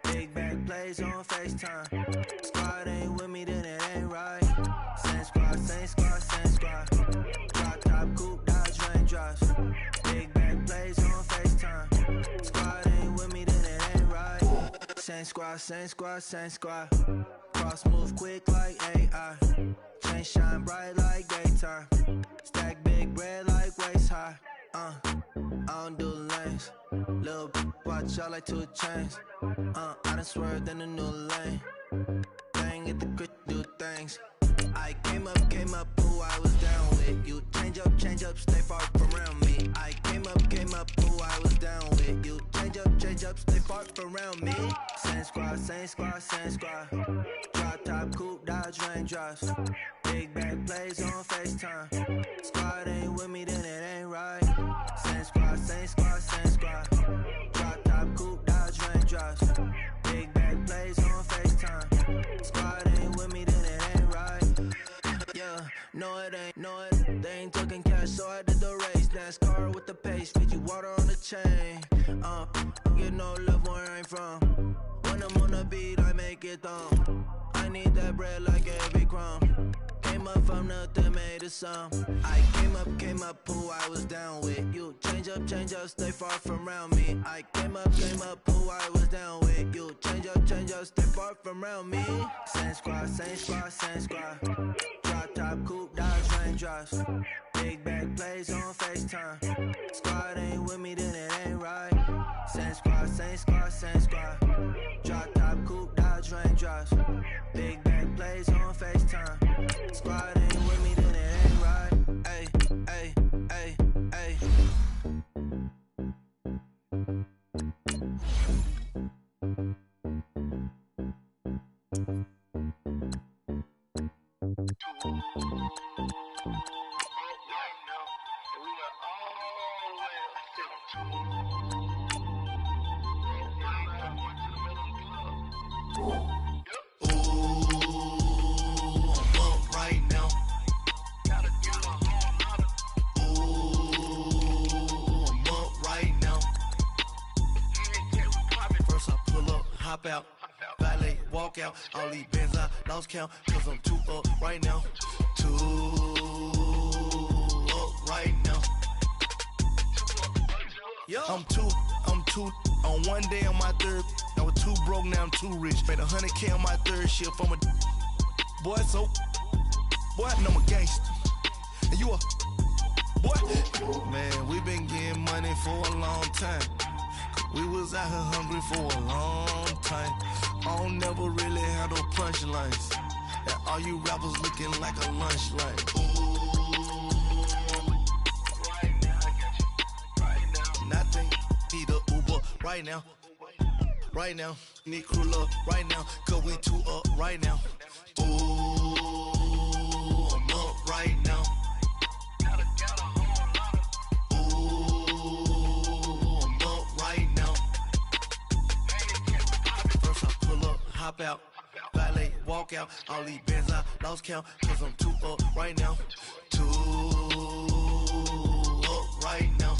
Big back plays on FaceTime. Squad ain't with me, then it ain't right. Same squad, same squad, same squad. Drop top, coupe, Dodge raindrops. Big back plays on FaceTime. Squad ain't with me, then it ain't right. Same squad, same squad, same squad. Cross move quick like AI. Chain shine bright like daytime. Stack big bread like waist high. I don't do lanes. Lil' watch out like 2 chains. I done swerved in a new lane. Bang at the crit, do things. I came up, who I was down with. You change up, stay far from around me. I came up, who I was down with. You change up, stay far from around me. Same squad, same squad, same squad. Drop top, coupe, Dodge raindrops. Big back plays on FaceTime. Squad ain't with me, then it ain't right. Same squad, same squad, same squad. Drop top, coupe, Dodge raindrops. Big back plays on FaceTime. Squad ain't with me, then it ain't right. Yeah, no it ain't, they ain't talking cash, so I did the race. NASCAR with the pace, feed you water on the chain. Get no love where I'm from. When I'm on the beat, I make it thumb. I need that bread like every crumb. Came up from nothing, made a sum. I came up, who I was down with. You change up, stay far from around me. I came up, who I was down with. You change up, stay far from around me. Same squad, same squad, same squad. Drop top, coupe, Dodge raindrops. Big back plays on FaceTime. Squad ain't with me, then it ain't right. Same squad, same squad, same squad. Drop top, coupe, Dodge raindrops. Big back plays on FaceTime. Squad ain't with me, then it ain't right. Ay, ay, ay, ay. Out, valet, walk out, all these bands I lost count, cause I'm too up right now, too up right now. I'm too, on one day on my third, I was too broke, now I'm too rich, made 100K on my third shift, I'm a boy, so, boy, I know I'm a gangster, and you a, boy, man, we been getting money for a long time. We was out here hungry for a long time. I don't never really have no punchlines. And all you rappers looking like a lunch line. Right now, I got you. Right now. Nothing. Need a Uber right now. Right now. Need crew love right now. Cause we too up right now. Ooh, I'm up right now. Hop out, valet, walk out, all these bands I lost count, cause I'm too up right now, too up right now.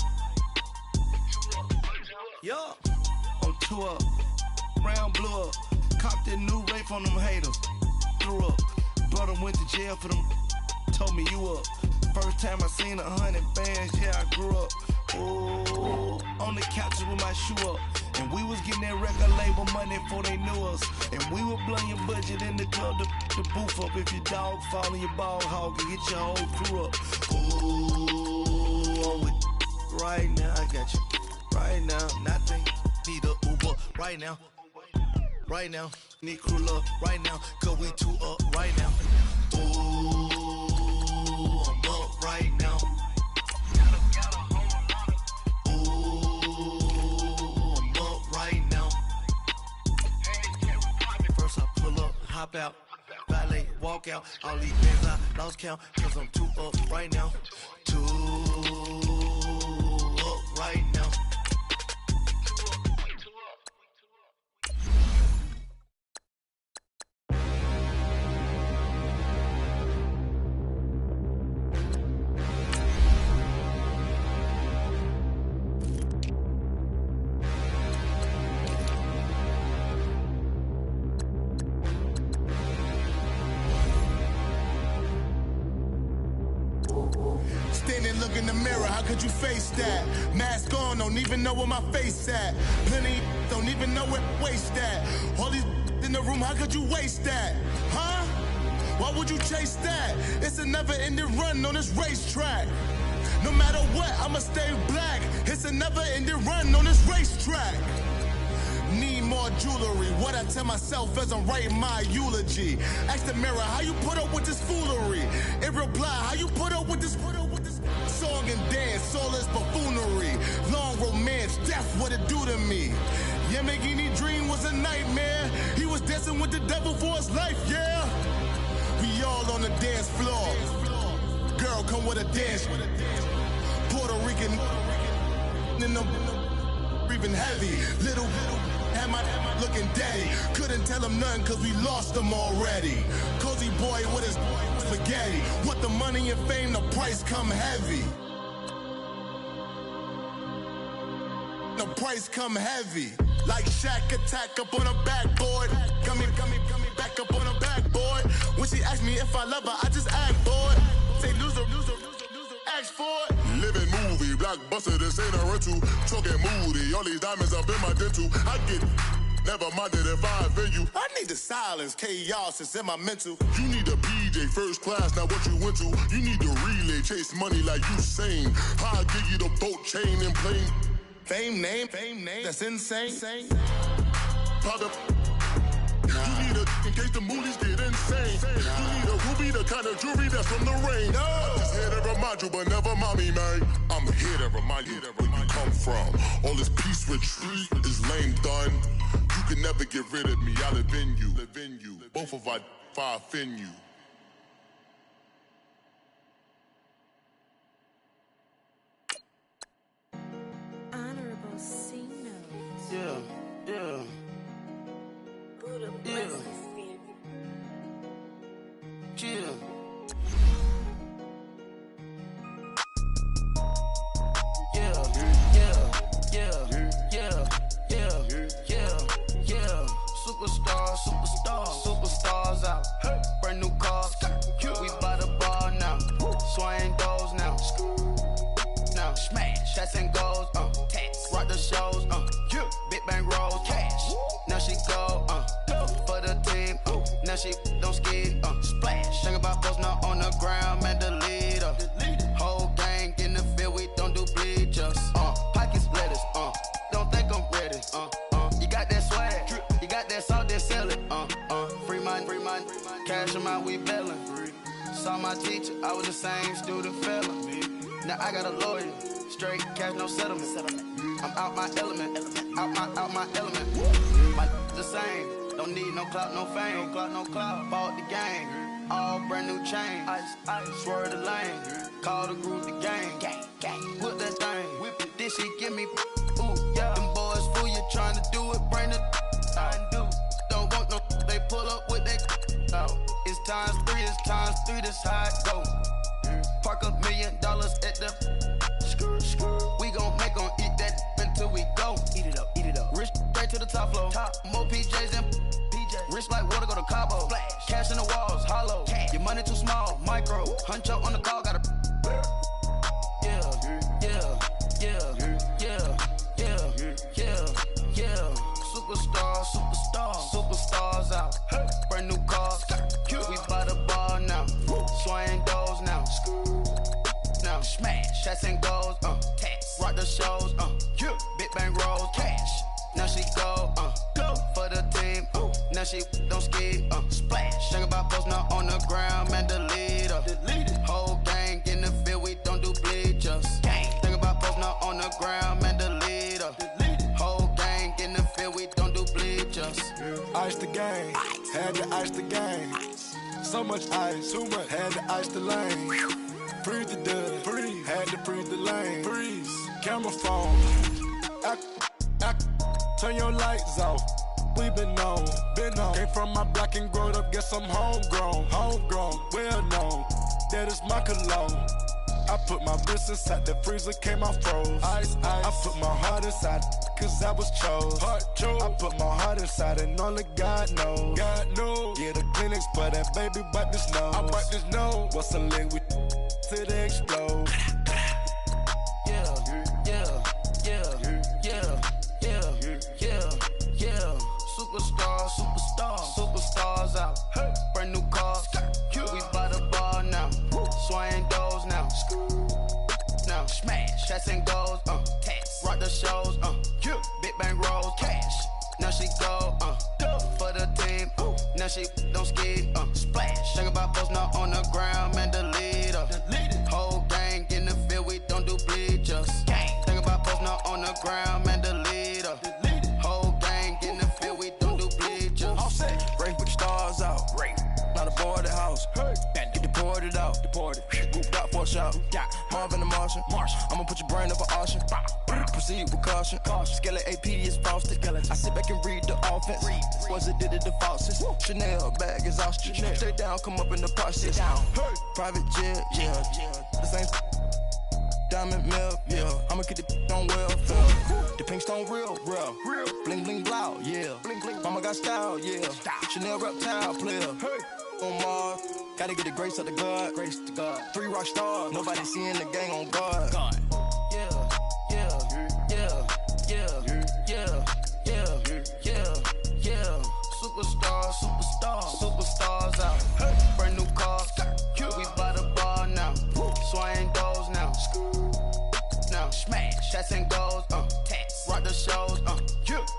Yeah, I'm too up, round blew up, copped that new rape on them haters, threw up, brother went to jail for them, told me you up, first time I seen 100 bands, yeah I grew up, ooh, on the couches with my shoe up. And we was getting that record label money before they knew us. And we were blowing your budget in the club to boof up. If your dog fall in your ball hog and get your whole crew up. Ooh, I'm with right now, I got you. Right now, nothing. Need a Uber right now. Right now, need crew love right now. Cause we too up right now. Ooh, I'm up right now. Hop out, valet, walk out, all these bands I lost count, cause I'm too up right now, too right now. Standing, look in the mirror, how could you face that? Mask on, don't even know where my face at. Plenty don't even know where waste at. All these in the room, how could you waste that? Huh? Why would you chase that? It's a never-ending run on this racetrack. No matter what, I'ma stay black. It's a never-ending run on this racetrack. Need more jewelry, what I tell myself as I'm writing my eulogy. Ask the mirror, how you put up with this foolery? It reply, how you put up with this song and dance, all this buffoonery. Long romance, death, what it do to me? Yamagini dream was a nightmare. He was dancing with the devil for his life, yeah. We all on the dance floor. Girl, come with a dance. Puerto Rican in the breathing heavy. Little had my looking daddy. Couldn't tell him nothing cause we lost him already. Cozy boy with his spaghetti. With the money and fame, the price come heavy. The price come heavy. Like Shaq attack up on a backboard. Got me back up on a backboard. When she asked me if I love her, I just act bored. Say loser, ask for it. Living movie, blockbuster, this ain't a rental. Talking moody, all these diamonds up in my dental. I get never minded if I offend you. I need the silence, chaos is in my mental. You need a PJ, first class, not what you went to. You need the relay, chase money like you sane. How I give you the boat chain and plane. Fame name, that's insane. Powder. You need a in case the movies get insane. You need a ruby, the kind of jewelry that's from the rain. No. I'm just here to remind you, but never mommy, man. I'm here to remind you where you come from. All this peace retreat is lame done. You can never get rid of me. I live in you. Both of our if I offend you. Honorable C notes. Yeah. Buddha Yeah. blesses me. Chill. Superstars out. Brand new cars. We by the bar now. Swaying doors now. Now smash. Shots and goals. Rock the shows. Big bang rolls. Cash. Now she go. For the team. Now she don't ski. Splash. Think about post now on the ground. Man, the leader. Whole gang in the field. We don't do bleachers. Pockets lettuce. Don't think I'm ready. You got that swag. You got that salt, then sell it. Free mind. Cash amount, we bailing. Saw my teacher, I was the same student fella. Now I got a lawyer. Straight cash, no settlement. I'm out my element. Out my element. My the same. Don't need no clout, no fame. No clout. Bought the game. All brand new chain. Ice. Swerve the lane. Call the group the gang. Whip that thing. Whip it. Then she give me. Ooh, yeah. Them boys fool you trying to do it. Bring the don't want no. They pull up with that out. It's times three. This how it go. Park $1 million at the. We gon' make 'em eat that until we go. Eat it up. Rich straight to the top floor. More PJs and rich like water, go to Cabo. Splash. Cash in the walls, hollow. Cash. Your money too small, micro. Huncho on the call, gotta. Superstars out. Brand new cars. We by the bar now. Swaying doors now. Now smash. Shots and goals. Rock the shows. Big bang rolls. Cash. Now she go. For the team. Now she don't ski. Splash. Think about post now on the ground. Man, the leader. Whole gang in the field. We don't do bleachers. Think about post now on the ground. Man, the leader. Whole gang in the field. We don't do bleachers. Ice the game, had to ice the game. So much ice, too much, had to ice the lane. Freeze the dust. Freeze. Had to freeze the lane. Freeze. Camera phone. Turn your lights off. We been on. Came from my block and growed up. Guess I'm homegrown. Well known. That is my cologne. I put my wrist inside the freezer, came out froze. Ice. I put my heart inside, cause I was chose. I put my heart inside and only God knows. Yeah, the clinics, but that baby wipe this nose. I wipe this nose. What's a link with till they explode? Superstars out. Brand new cars. We by the bar now. Swaying doors now. Now smash. Shots and goals. Rock the shows. Big bang rolls. Cash. Now she go. For the team. Now she don't ski. Splash. Think about post now on the ground. Man, the leader. Whole gang in the field. We don't do bleachers. Think about post now on the ground. Man, the leader. Whole gang in the field. We don't do bleachers. Race with the stars out. Not a boarded house. Get deported out. Grouped out for a shout. Marvin the Martian. I'ma put your brain up for auction. Proceed with caution. Skeleton AP is frosted. I sit back and read the offense. Was it did it the faucets? Chanel bag is ostrich. Stay down, come up in the process. Private jet, yeah. The same diamond milk, yeah. I'ma keep the on welfare. The pink stone real. Bling bling blow, yeah. Mama got style, yeah. Chanel reptile player. On Mars, gotta get the grace of the God. 3 rock stars, nobody seeing the gang on guard. Superstars out. Brand new cars. We by the bar now. Swaying doors now. Now smash. Shots and goals. Rock the shows.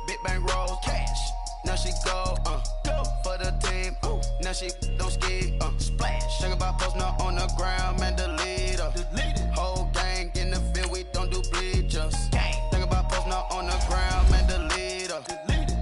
Big bang rolls. Cash. Now she go. For the team. Now she don't ski. Splash. Think about post now on the ground. Man, the leader. Whole gang in the field. We don't do bleachers. Think about post now on the ground. Man, the leader.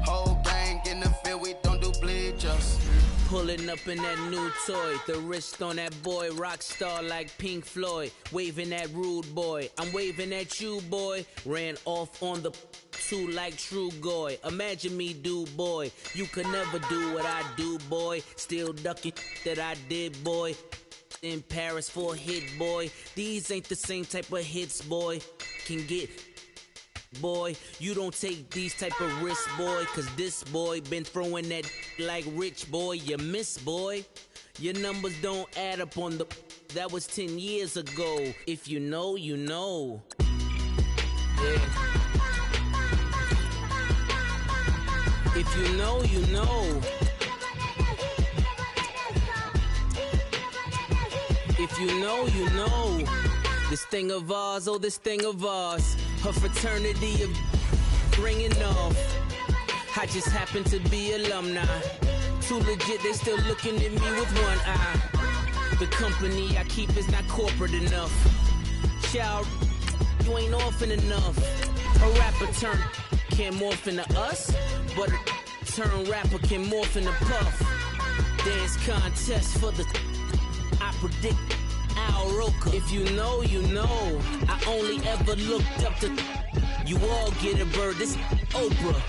Whole gang in the field. We don't do bleachers. Pulling up in that new toy, the wrist on that boy, rock star like Pink Floyd, waving at rude boy, I'm waving at you boy, ran off on the two like True Goy, imagine me do boy, you could never do what I do boy, still ducking that I did boy, in Paris for a hit boy, these ain't the same type of hits boy, can get boy, you don't take these type of risks, boy, cause this boy been throwing that like rich boy, you miss, boy. Your numbers don't add up on the, that was 10 years ago. If you know, you know. Yeah. If you know, you know. If you know, you know. This thing of ours, oh, this thing of ours. Her fraternity of ringing off. I just happen to be alumni. Too legit, they still looking at me with one eye. The company I keep is not corporate enough. Child, you ain't orphan enough. A rapper turn can't morph into us, but a turn rapper can morph into Puff. Dance contest for the I predict Al Roker. If you know, you know. I only ever looked up to you all get a bird. This Oprah.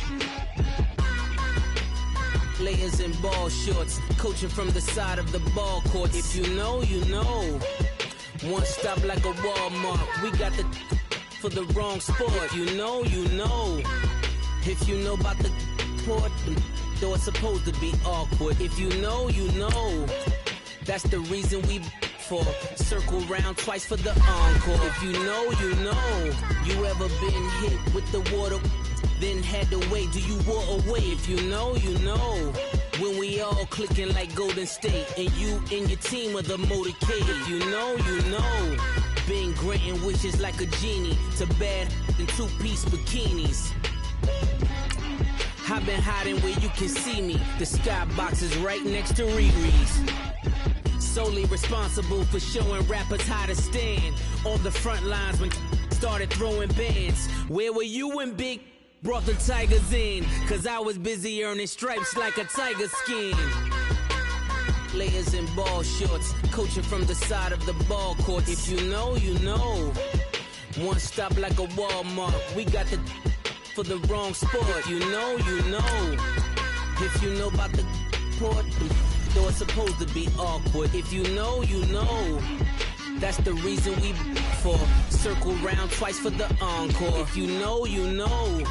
Players in ball shorts, coaching from the side of the ball court. If you know, you know. One stop like a Walmart. We got the for the wrong sport. If you know, you know. If you know about the port, though it's supposed to be awkward. If you know, you know. That's the reason we for circle round twice for the encore. If you know, you know. You ever been hit with the water, then had to wait? Do you walk away? If you know, you know. When we all clicking like Golden State, and you and your team are the motorcade. If you know, you know. Been granting wishes like a genie to bad in two-piece bikinis. I've been hiding where you can see me. The skybox is right next to Riri's. Solely responsible for showing rappers how to stand on the front lines when started throwing bands. Where were you when Big brought the Tigers in? Cause I was busy earning stripes like a tiger skin. layers and ball shorts, coaching from the side of the ball court. If you know, you know. One stop like a Walmart. We got the for the wrong sport. You know, you know. If you know about the port, though it's supposed to be awkward. If you know, you know. That's the reason we for circle round twice for the encore. If you know, you know.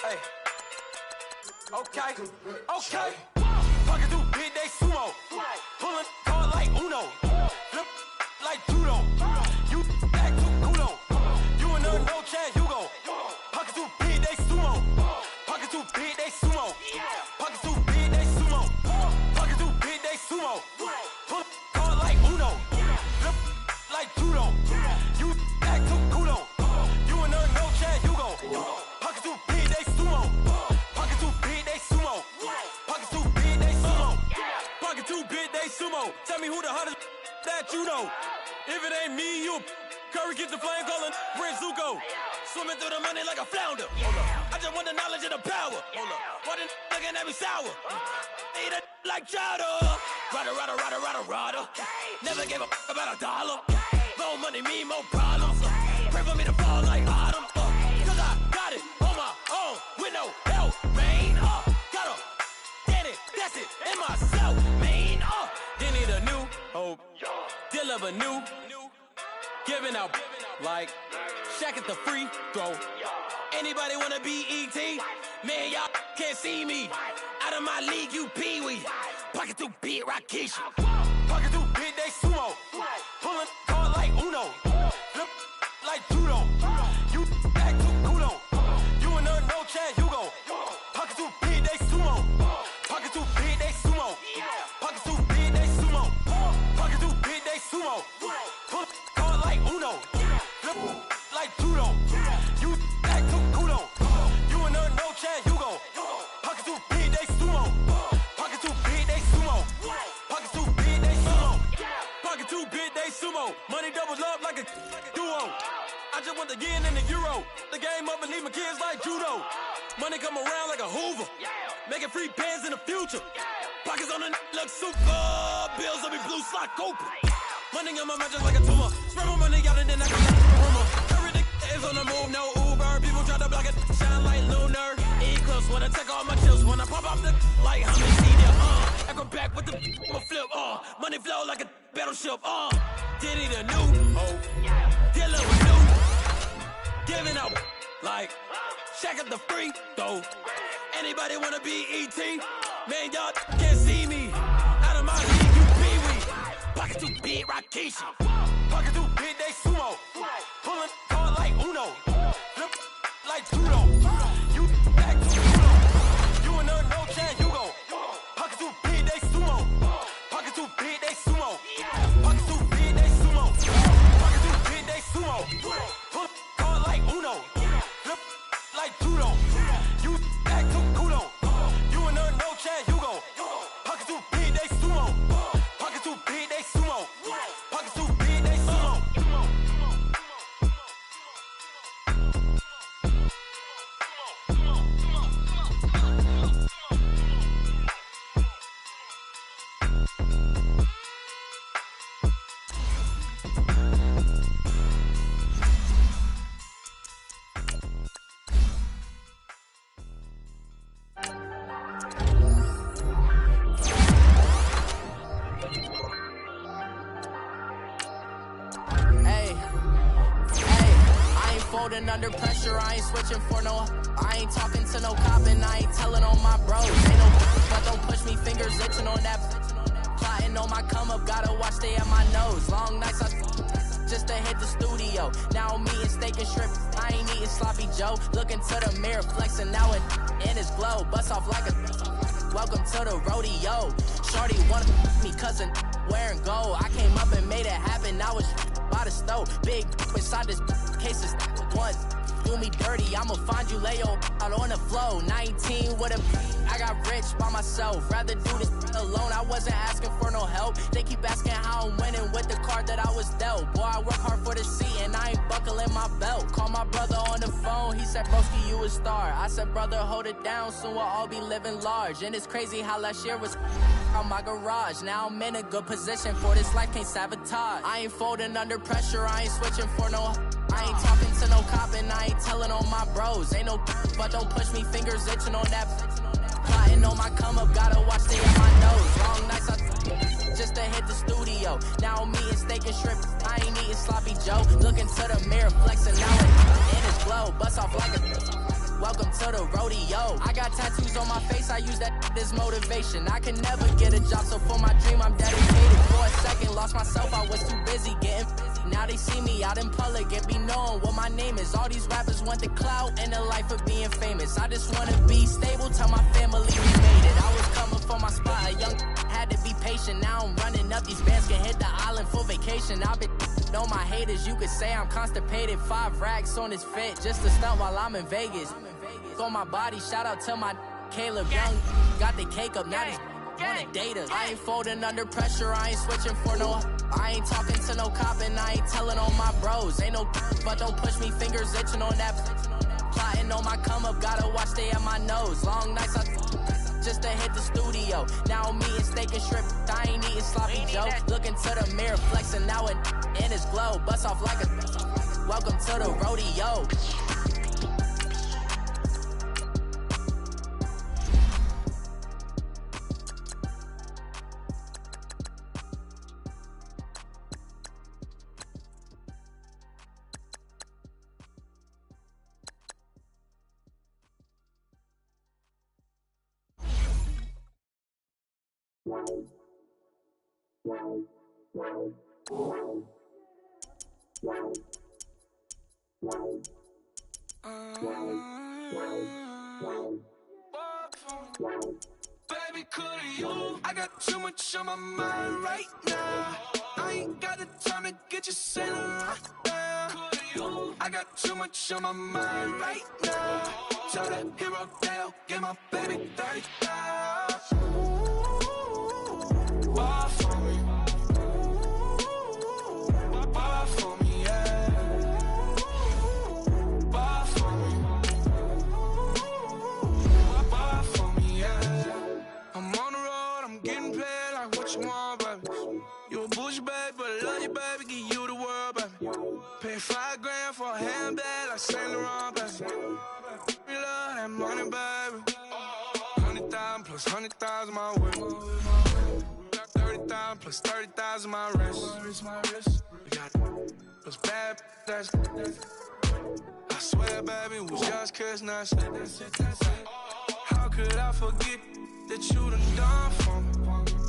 Hey. Okay. Okay. Pocket through big day sumo. Pulling card like Uno. Flip like judo. You back to kudo. You and her no chance, you go. Pocket through big day sumo. Pocket through big day sumo. Pocket through big day sumo. Pocket through big day sumo. Pull card like Uno. Flip like judo. You back to kudo. You and her no chance, you go. Pocket through big day sumo. Pocket through big day sumo. Pocket through big day sumo. Pocket through big day sumo. Tell me who the hottest that you know. If it ain't me, you Curry get the flame calling Prince Zuko. Swimming through the money like a flounder. I just want the knowledge and the power. Why the looking at me sour? Eat it like chowder. Rada. Never gave a about a dollar. More money mean more problems. Pray for me to fall like autumn. Cause I got it on my own with no help, man. Gotta get it, that's it, in myself, man. They need a new hope. Deliver new. Giving out like Shaq at the free throw. Anybody wanna be E.T.? Man, y'all can't see me. Out of my league, you pee-wee. Pocket through beat Rakishi. Pocket through big day sumo. Pulling card like Uno. Flip like judo. You back to kudo. You and her no chance, you go. Pocket through big day sumo. Pocket through big day sumo. Pocket through big day sumo. Pocket through big day sumo. Pull card like Uno. Flip like judo. You back to kudo. You and her no chance, you go. Pocket through big day sumo. Pocket through big day sumo. Pocket through big day sumo. Pocket through big day sumo. Money doubles up like a duo. I just want the yen and the euro. The game up and leave my kids like judo. Money come around like a Hoover. Making free bands in the future. Pockets on the look super. Bills on me blue slot Cooper. Money on my mind just like a tumor. Spread my money out and then I can let the rumor. Everything is on the move, no Uber. People try to block it, shine like lunar. Eclipse wanna take all my chips. When I pop off the like how many see them. Echo back with the flip. Money flow like a battleship. Diddy the new hope. Dealing with new. Giving out like Shaq at the free throw. Anybody wanna be E.T.? Man, y'all can't see me. Out of my league, you pee-wee. Pocket too big, Rakishi. Pocket too big, they sumo. Pulling card like Uno. Flip like judo. You back to judo. You and her no chance, you go. Pocket too big, they sumo. Pocket too big, they sumo. Pocket too big, they sumo. Pocket too big, they sumo. Pull card like Uno. Flip like judo. You back to kudo. You and her no chance, you go. Pocket too big, they sumo. Pocket too big, they sumo. Pocket too big, they sumo. Under pressure, I ain't switching for no. I ain't talking to no cop and I ain't telling on my bros. Ain't no but don't push me, fingers itching on that. Plotting on my come up, gotta watch they at my nose. Long nights, I just to hit the studio. Now I'm eating steak and shrimp, I ain't eating sloppy Joe. Looking to the mirror, flexing now it in his glow. Bust off like a welcome to the rodeo. Shorty wanna me cousin wearing gold. I came up and made it happen, I was by the stove. Big inside this cases once. Do me dirty, I'ma find you lay out on the floor. 19 with a I got rich by myself. Rather do this alone, I wasn't asking for no help. They keep asking how I'm winning with the card that I was dealt. Boy, I work hard for the seat and I ain't buckling my belt. Call my brother on the phone, he said, broski, you a star. I said, brother, hold it down, soon we'll all be living large. And it's crazy how last year was on my garage. Now I'm in a good position for this life, can't sabotage. I ain't folding under pressure, I ain't switching for no. I ain't talking to no cop and I ain't telling on my bros. Ain't no but don't push me, fingers itching on that. Plotting on my come up, gotta watch stay on my nose. Long nights just to hit the studio. Now I'm eating steak and shrimp, I ain't eating sloppy Joe. Looking to the mirror, flexing now it in his glow. Bust off like a welcome to the rodeo. I got tattoos on my face, I use that as motivation. I can never get a job, so for my dream I'm dedicated. For a second, lost myself, I was too busy getting busy. Now they see me out in public and be knowing what my name is. All these rappers want the clout and the life of being famous. I just wanna be stable, tell my family we made it. I was coming for my spot, a young had to be patient. Now I'm running up, these bands can hit the island for vacation. I've been on my haters, you could say I'm constipated. 5 racks on his fit, just to stunt while I'm in Vegas. On my body, shout out to my Caleb Young. Got the cake up, now these wanna date us. I ain't folding under pressure, I ain't switching for no. I ain't talking to no cop and I ain't telling on my bros. Ain't no but don't push me, fingers itching on that. Plotting on my come up, gotta watch stay at my nose. Long nights just to hit the studio. Now I'm eating steak and shrimp, I ain't eating sloppy Joe. Looking to the mirror, flexing now it in his glow. Bust off like a welcome to the rodeo. Baby, could you? I got too much on my mind right now. I ain't got the time to get you sailing right now. Could you? I got too much on my mind right now. Tell that hero Dale, get my baby 30,000. Ball for me. Ball for me, yeah. Ball for me. Ball for me, yeah. I'm on the road, I'm getting paid like what you want, baby. You a bougie, baby, but I love you, baby. Give you the world, baby. Pay $5 grand for a handbag like Saint Laurent, baby. We love that money, baby. 100,000 plus 100,000 my way. 30,000 plus 30,000 my wrist. We got those bad, that's I swear, baby, it was just kiss, that's it. How could I forget that you done for me?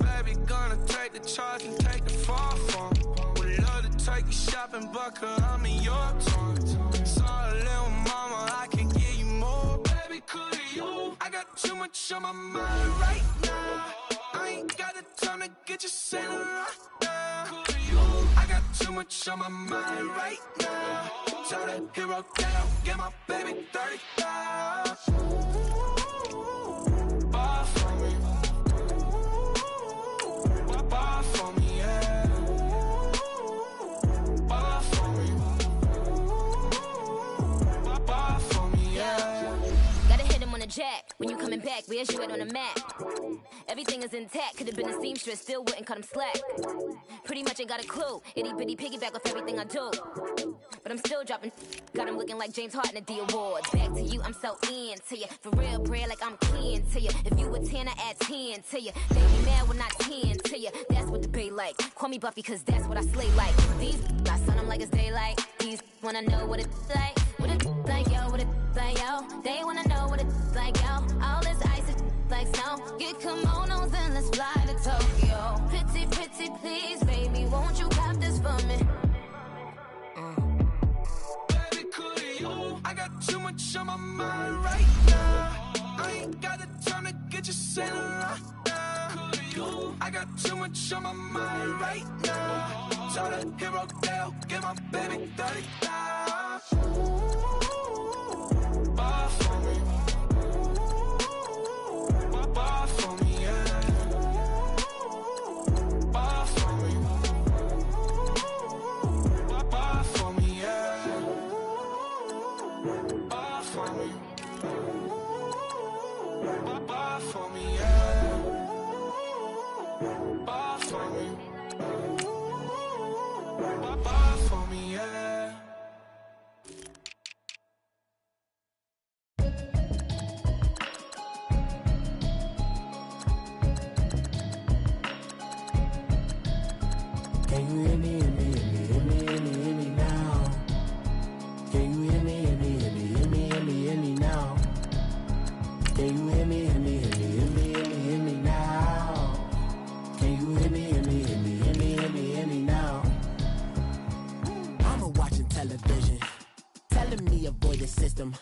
Baby, gonna take the charge and take the fall for me. Would love to take you shopping, but I'm in your town. Sorry, little mama, I can give you more. Baby, could you? I got too much on my mind right now. I ain't got the time to get you sailing right now. Could you? I got too much on my mind right now. Tell that hero Dale, get my baby 30,000. Ball for me. Ball for me, yeah. Ball for me. Ball for me, yeah. Gotta hit him on the jack. When you coming back, where's you at on the map? Everything is intact, could've been a seamstress, still wouldn't cut him slack. Pretty much ain't got a clue, itty bitty piggyback off everything I do. But I'm still dropping, got him looking like James Harden at the awards. Back to you, I'm so into you, for real, bread, like I'm keen to you. If you a 10, I add 10 to you. They be mad when I 10 to you, that's what the bay like. Call me Buffy, cause that's what I slay like. These, I sun them like it's daylight. These wanna know what it's like. What it's like, yo, what it's like, yo. They wanna know what it's like, yo. All this ice is like snow. Get kimonos and let's fly to Tokyo. Pretty, pretty, please, baby, won't you cop this for me? Saint Laurent. I got too much on my mind right now. Tell the hero Dale, give my baby 30,000. Bar for me. Bar for me, yeah. Bar for me. Bar for me, yeah. Bar for me. Bar for me, yeah. Bar for me. Bar for me, yeah. Can you hear me, hear me, hear me, hear me, hear me, hear me now? Can you hear me, hear me, hear me, hear me, hear me, hear me now? Can you hear me, hear me, hear me, hear me, hear me, hear me now? Can you hear me, hear me, hear me, hear me, hear me, hear me now? Mama watching television, telling me avoid the system.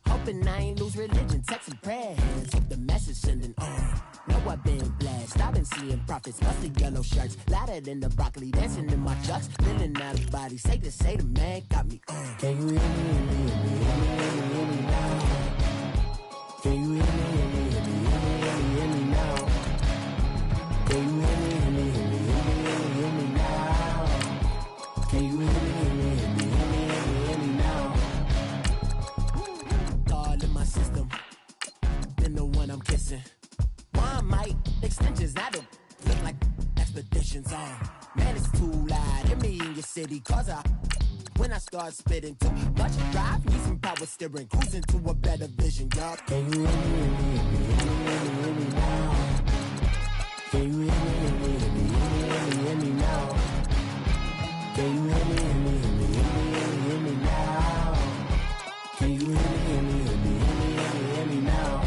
Hoping I ain't lose religion, texting prayer hands, hope the message sending on. Know I've been blessed, I've been seeing prophets, busted yellow shirts, louder than the broccoli, dancing in my chucks, feeling out of body, say the man got me on. Can you hear me, hear me, hear me, hear me, hear me, hear me now? Can you hear me, hear me, hear me, hear me, hear me, hear me now? Can you hear me, hear me, hear me, hear me, hear me, hear me now? Can you hear me, hear me, hear me, hear me, hear me, hear me now? God in my system, been the one I'm kissing. One mic, extensions, I don't look like expeditions on. Man, it's too loud, hit me in your city, cause when I start spitting too much drive, need some power steering, cruising to a better vision, y'all. Can you hear me, hear me, hear me, hear me, hear me, hear me now? Can you hear me, hear me, hear me, hear me, hear me, hear me now? Can you hear me, hear me, hear me, hear me, hear me, hear me now? Can you hear me, hear me, hear me, hear me, hear me, hear me now?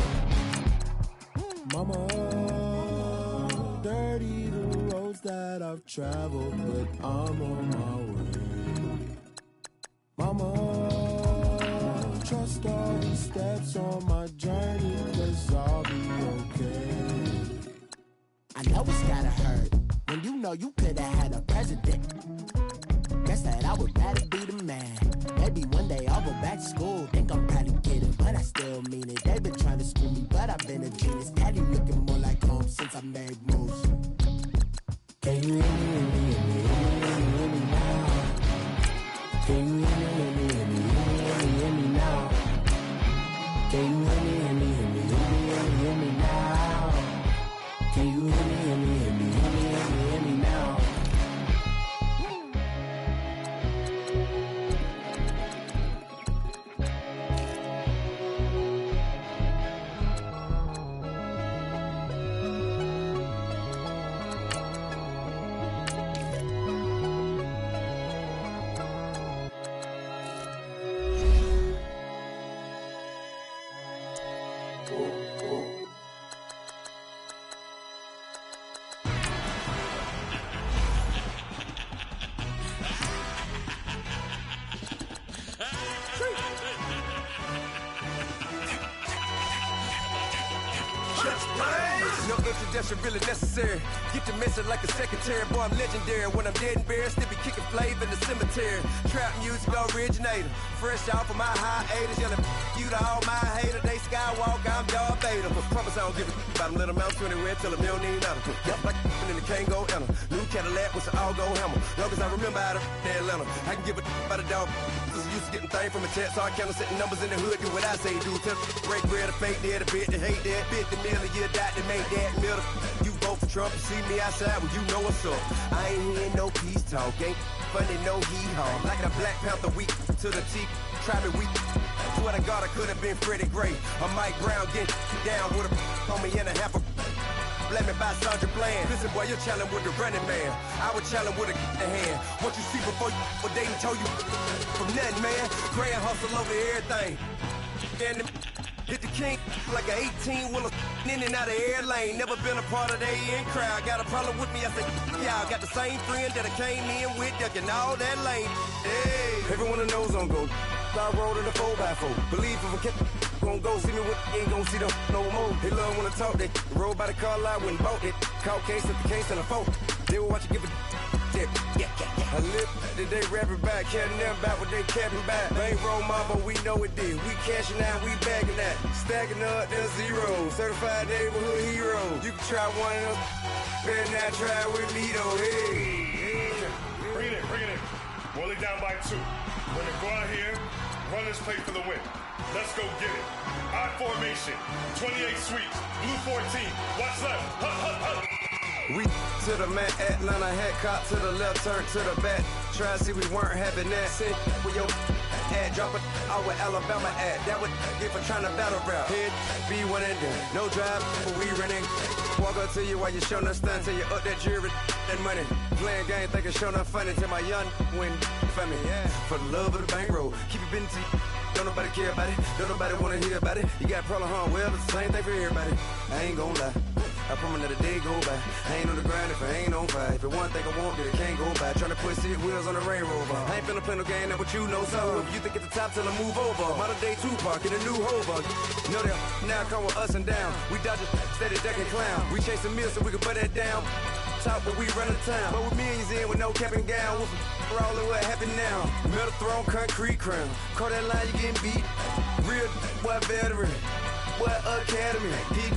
Mama, dirty the roads that I've traveled, but I'm on my way. Mama, trust all these steps on my journey, 'cause I'll be okay. I know it's gotta hurt when you know you could've had a president. Guess that I would rather be the man. Maybe one day I'll go back to school. Think I'm probably kidding, but I still mean it. They've been trying to school me, but I've been a genius. Daddy looking more like home since I made moves. Can you hear me, hear me, hear me, hear me, hear me now? Can you hear me, hear me, hear me, hear me, hear me now? Can you hear me, hear me, hear me, hear me, hear me now? Can you hear me, hear me, hear me, hear me, hear me now? No introduction really necessary. Get the message like a secretary. Boy, I'm legendary. When I'm dead and buried, still be kicking flavor in the cemetery. Trap music originator. Fresh off of my hiatus. Yelling you to all my haters. They skywalk, I'm Darth Vader. Promise I don't give a about them. Let them out 20 red till them don't need nothing. Yep, like in the Kango enter. New Cadillac with an all-go hammer. Long as I remember out of Atlanta. I can give a about a dog. Used to getting things from a chat, so I count on setting numbers in the hood. Do what I say, do. Tell break bread, a fake dead, a bit to hate that. 50 million, you died to make that middle. You vote for Trump, you see me outside, well, you know what's up. I ain't hearing no peace talk, ain't funny, no hee-haw. Like a Black Panther week to the teeth, try me weak. Swear to God, I could have been Freddie Gray. Or Mike Brown getting down with a on me and a half a. Let me buy Sandra Bland. Listen, boy, you're challenging with the running man. I would challenge with a hand. What you see before you, what they told you from nothing, man. Grand hustle over everything. And hit the king like an 18-wheeler in and out of air lane. Never been a part of the in crowd. Got a problem with me, I say, y'all got the same friend that I came in with, ducking all that lane. Hey, everyone that knows on go. I roll in the 4x4. Believe if a kid gon' go see me with, ain't gon' see them no more. They love when I talk, they roll by the car lot when bought it. Call case at the case and a phone. They will watch you give a dip. I live today rapping back, carrying them back what they capping back. Bankroll mama, we know it did. We cashing out, we bagging that. Stacking up, there's zero. Certified neighborhood hero. You can try one of them, better not try with me though. Hey. Bring it in. Rolling down by 2. We're gonna go out here, run this play for the win. Let's go get it. I formation, 28 sweeps, blue 14. What's left? We to the man, Atlanta head cop to the left, turn to the back. Try to see we weren't having that. Sit with your ad, drop it out with Alabama ad. That would get for trying to battle rap. Head, be one and done. No drive, but we running. Walk up to you while you showing us stun till you up that jewelry and money. Playing game, thinking showing up funny till my young win for me. Yeah, for the love of the bankroll. Keep it busy. Don't nobody care about it. Don't nobody wanna hear about it. You got a problem, huh? Well, it's the same thing for everybody. I ain't gon' lie. I promise that a day go by. I ain't on the grind if I ain't on fire. If it one thing I want, then it can't go by. Tryna put 6 wheels on the Range Rover. I ain't finna play no game, that what you know. So if you think it's the top, tell them move over. Modern day Tupac in a new Hova. Know that now come with us and down. We dodge a steady duck and clown. We chase a meal so we can put that down. Top, but we run the town. But with millions in with no cap and gown. We're all in what happened now. Metal throne, concrete crown. Call that line, you getting beat. Real, what veteran. What academy. He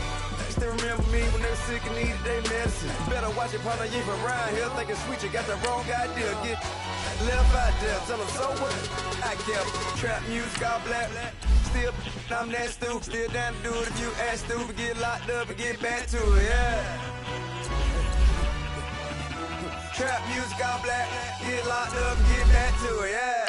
still remember me when they were sick and needed their medicine. Better watch it, partner, you from around here thinking sweet, you got the wrong idea. Get left out there, tell them so what? I kept trap music all black. Still, I'm that stupid. Still down to do it if you act stupid. Get locked up and get back to it, yeah. Trap music all black. Get locked up and get back to it, yeah.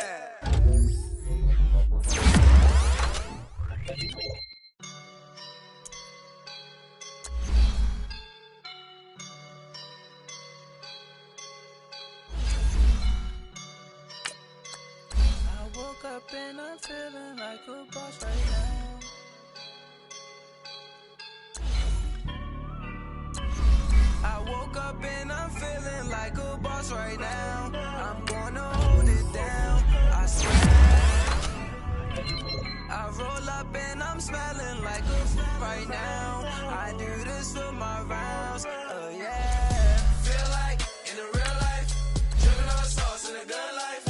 Woke up and I'm feeling like a boss right now. I woke up and I'm feeling like a boss right now. I'm gonna hold it down, I swear. I roll up and I'm smelling like a right now. I do this for my rounds, yeah. Feel like in the real life, dripping on sauce in the good life.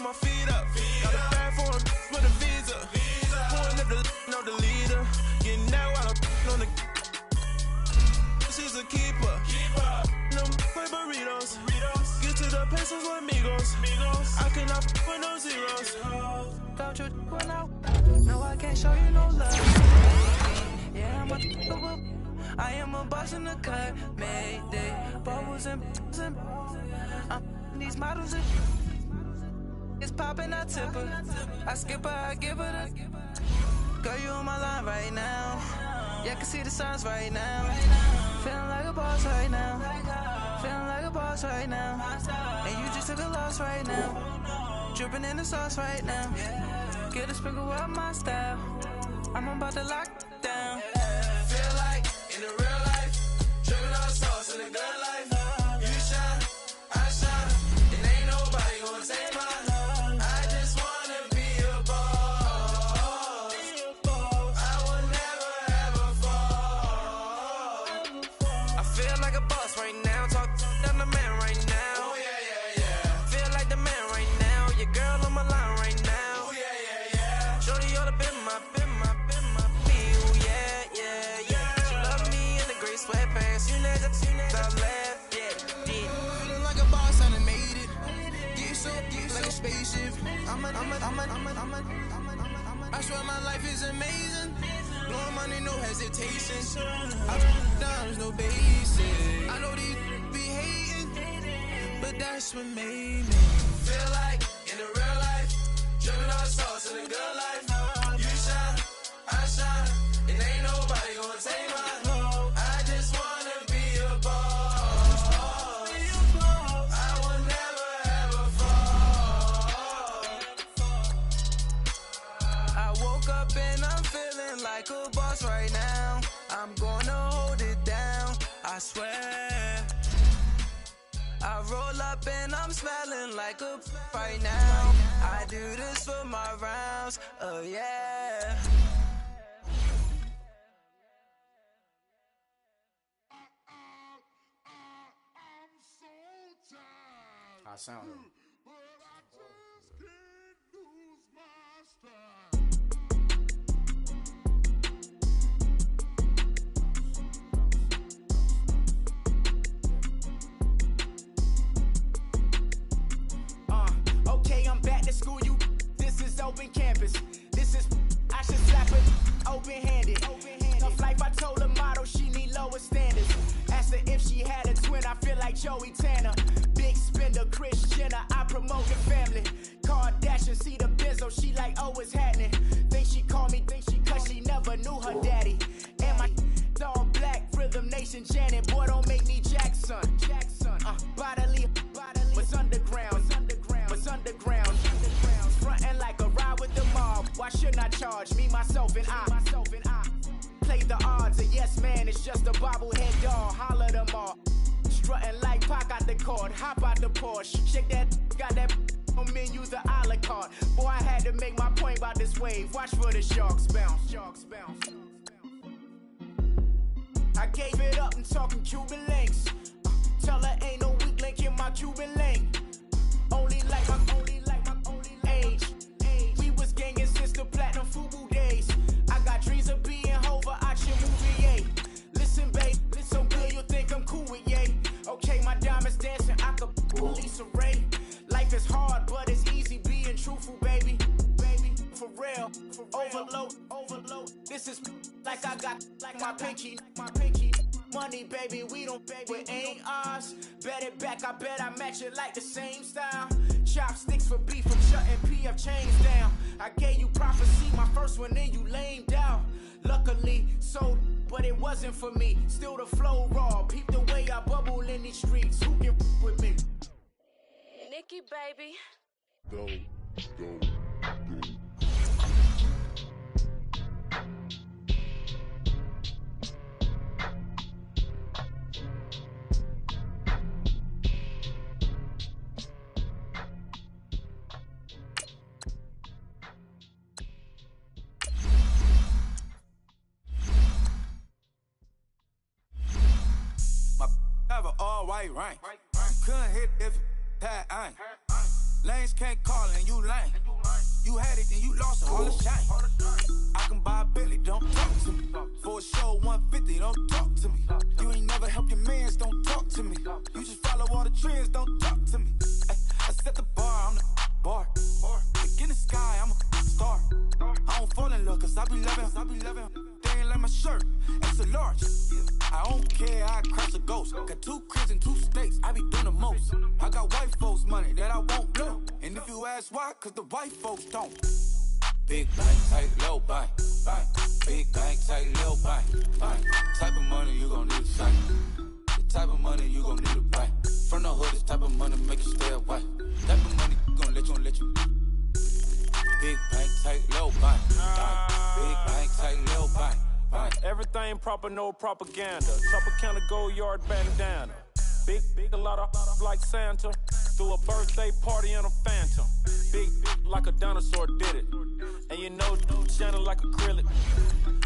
My feet up, got a bag for him with a visa. Pulling up the know the leader, getting that while I'm on the. She's a keeper. No play burritos. Get to the pesos with amigos. I cannot with no zeros. Don't you run out? No, I can't show you no love. Yeah, I am a boss in the cut. Mayday, bubbles and these models and. It's poppin', I tip her. I skip her, I give her the. Girl, you on my line right now. Yeah, I can see the signs right now. Feeling like a boss right now. Feeling like a boss right now. And you just took a loss right now. Dripping in the sauce right now. Get a sprinkle up my style. I'm about to lock down. Feel like in the real life. Dripping on sauce in the good life. You shine, I shine. And ain't nobody gonna take my. I swear my life is amazing. Blowing money, no hesitation. Dollars, no basic. I know these be hating, but that's what made me feel like in the real life. Dripping on sauce in the good life. You shine, I shine, and ain't nobody gonna take my. I just wanna be a boss. I will never ever fall. I lost right now. I'm gonna hold it down, I swear. I roll up and I'm smelling like a right now. I do this for my rounds, oh yeah. I sound it. Okay, I'm back to school, you. This is open campus. This is, I should slap it open-handed. Tough life, I told her motto, she need lower standards. Asked her if she had a twin, I feel like Joey Tanner. Big spender, Kris Jenner, I promote the family. Kardashian, see the benzo, she like, oh, it's happening. Think she called me, cause she never knew her daddy. And my all black, Rhythm Nation, Janet, boy, don't make me Jackson. Bodily, what's underground, what's underground. Frontin' like a ride with the mob. Why shouldn't I charge me, myself, and I? Play the odds, a yes man, it's just a bobblehead doll. Holler them all. Strutting like Pac out the court, hop out the Porsche. Shake that, got that on menus, the a la carte. Boy, I had to make my point about this wave. Watch for the sharks bounce. Sharks bounce. I gave it up and talking Cuban links. Tell her ain't no weak link in my Cuban link. Only like my age. We was gangin' since the platinum FUBU days. I got dreams of being Hova, action movie, yay. Listen, babe, listen good, you think I'm cool with yay. Okay, my diamonds dancing, I could police array. Life is hard, but it's easy being truthful, baby. For real, overload. This is like I got like my pinky. Money, baby, we don't pay, it ain't ours. Bet it back, I bet I match it like the same style. Chopsticks for beef, I'm shutting PF chains down. I gave you prophecy, my first one, then you lamed out. Luckily, sold, but it wasn't for me. Still the flow raw, peep the way I bubble in these streets. Who can with me? Nikki, baby. Go. Have an all-white rank. Couldn't hit if it had ain't. Lanes can't call and you lame. You had it and you lost it, all the shame. I can buy a Billy, don't talk to me. For a show 150, don't talk to me. You ain't never help your mans, don't talk to me. You just follow all the trends, don't talk to me. I set the bar, I'm the bar. Look in the sky, I'm a star. I don't fall in love, cause I be loving. They ain't like my shirt, it's a large. I don't care, I crush a ghost. Got 2 cribs in 2 states, I be doing the most. I got white folks' money that I won't blow. And if you ask why, cause the white folks don't. Big bank, tight, low bank. Big bank, tight, low bank. Type of money you gon' need a sight. The type of money you gon' need a buy. From the hood, this type of money make you stay away. Type of money gon' let you. Big bank, tight, low bank. Big bank, tight, low bank. Everything proper, no propaganda. Tropicana gold yard bandana. Big, a lot of like Santa. Threw a birthday party in a phantom. Big like a dinosaur did it. And you know, shining like acrylic.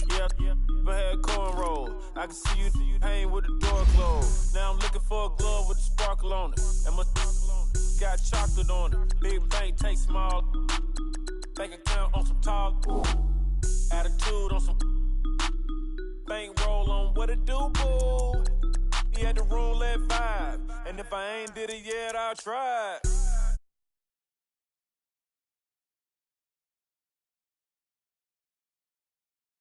Yeah, but had cornrow. I can see you hang with the door closed. Now I'm looking for a glove with a sparkle on it. And my got chocolate on it. Big bank, take small. Bank account on some tall. Attitude on some. Bank roll on what it do, boo. He had the roulette vibe. And if I ain't did it yet, I'll try.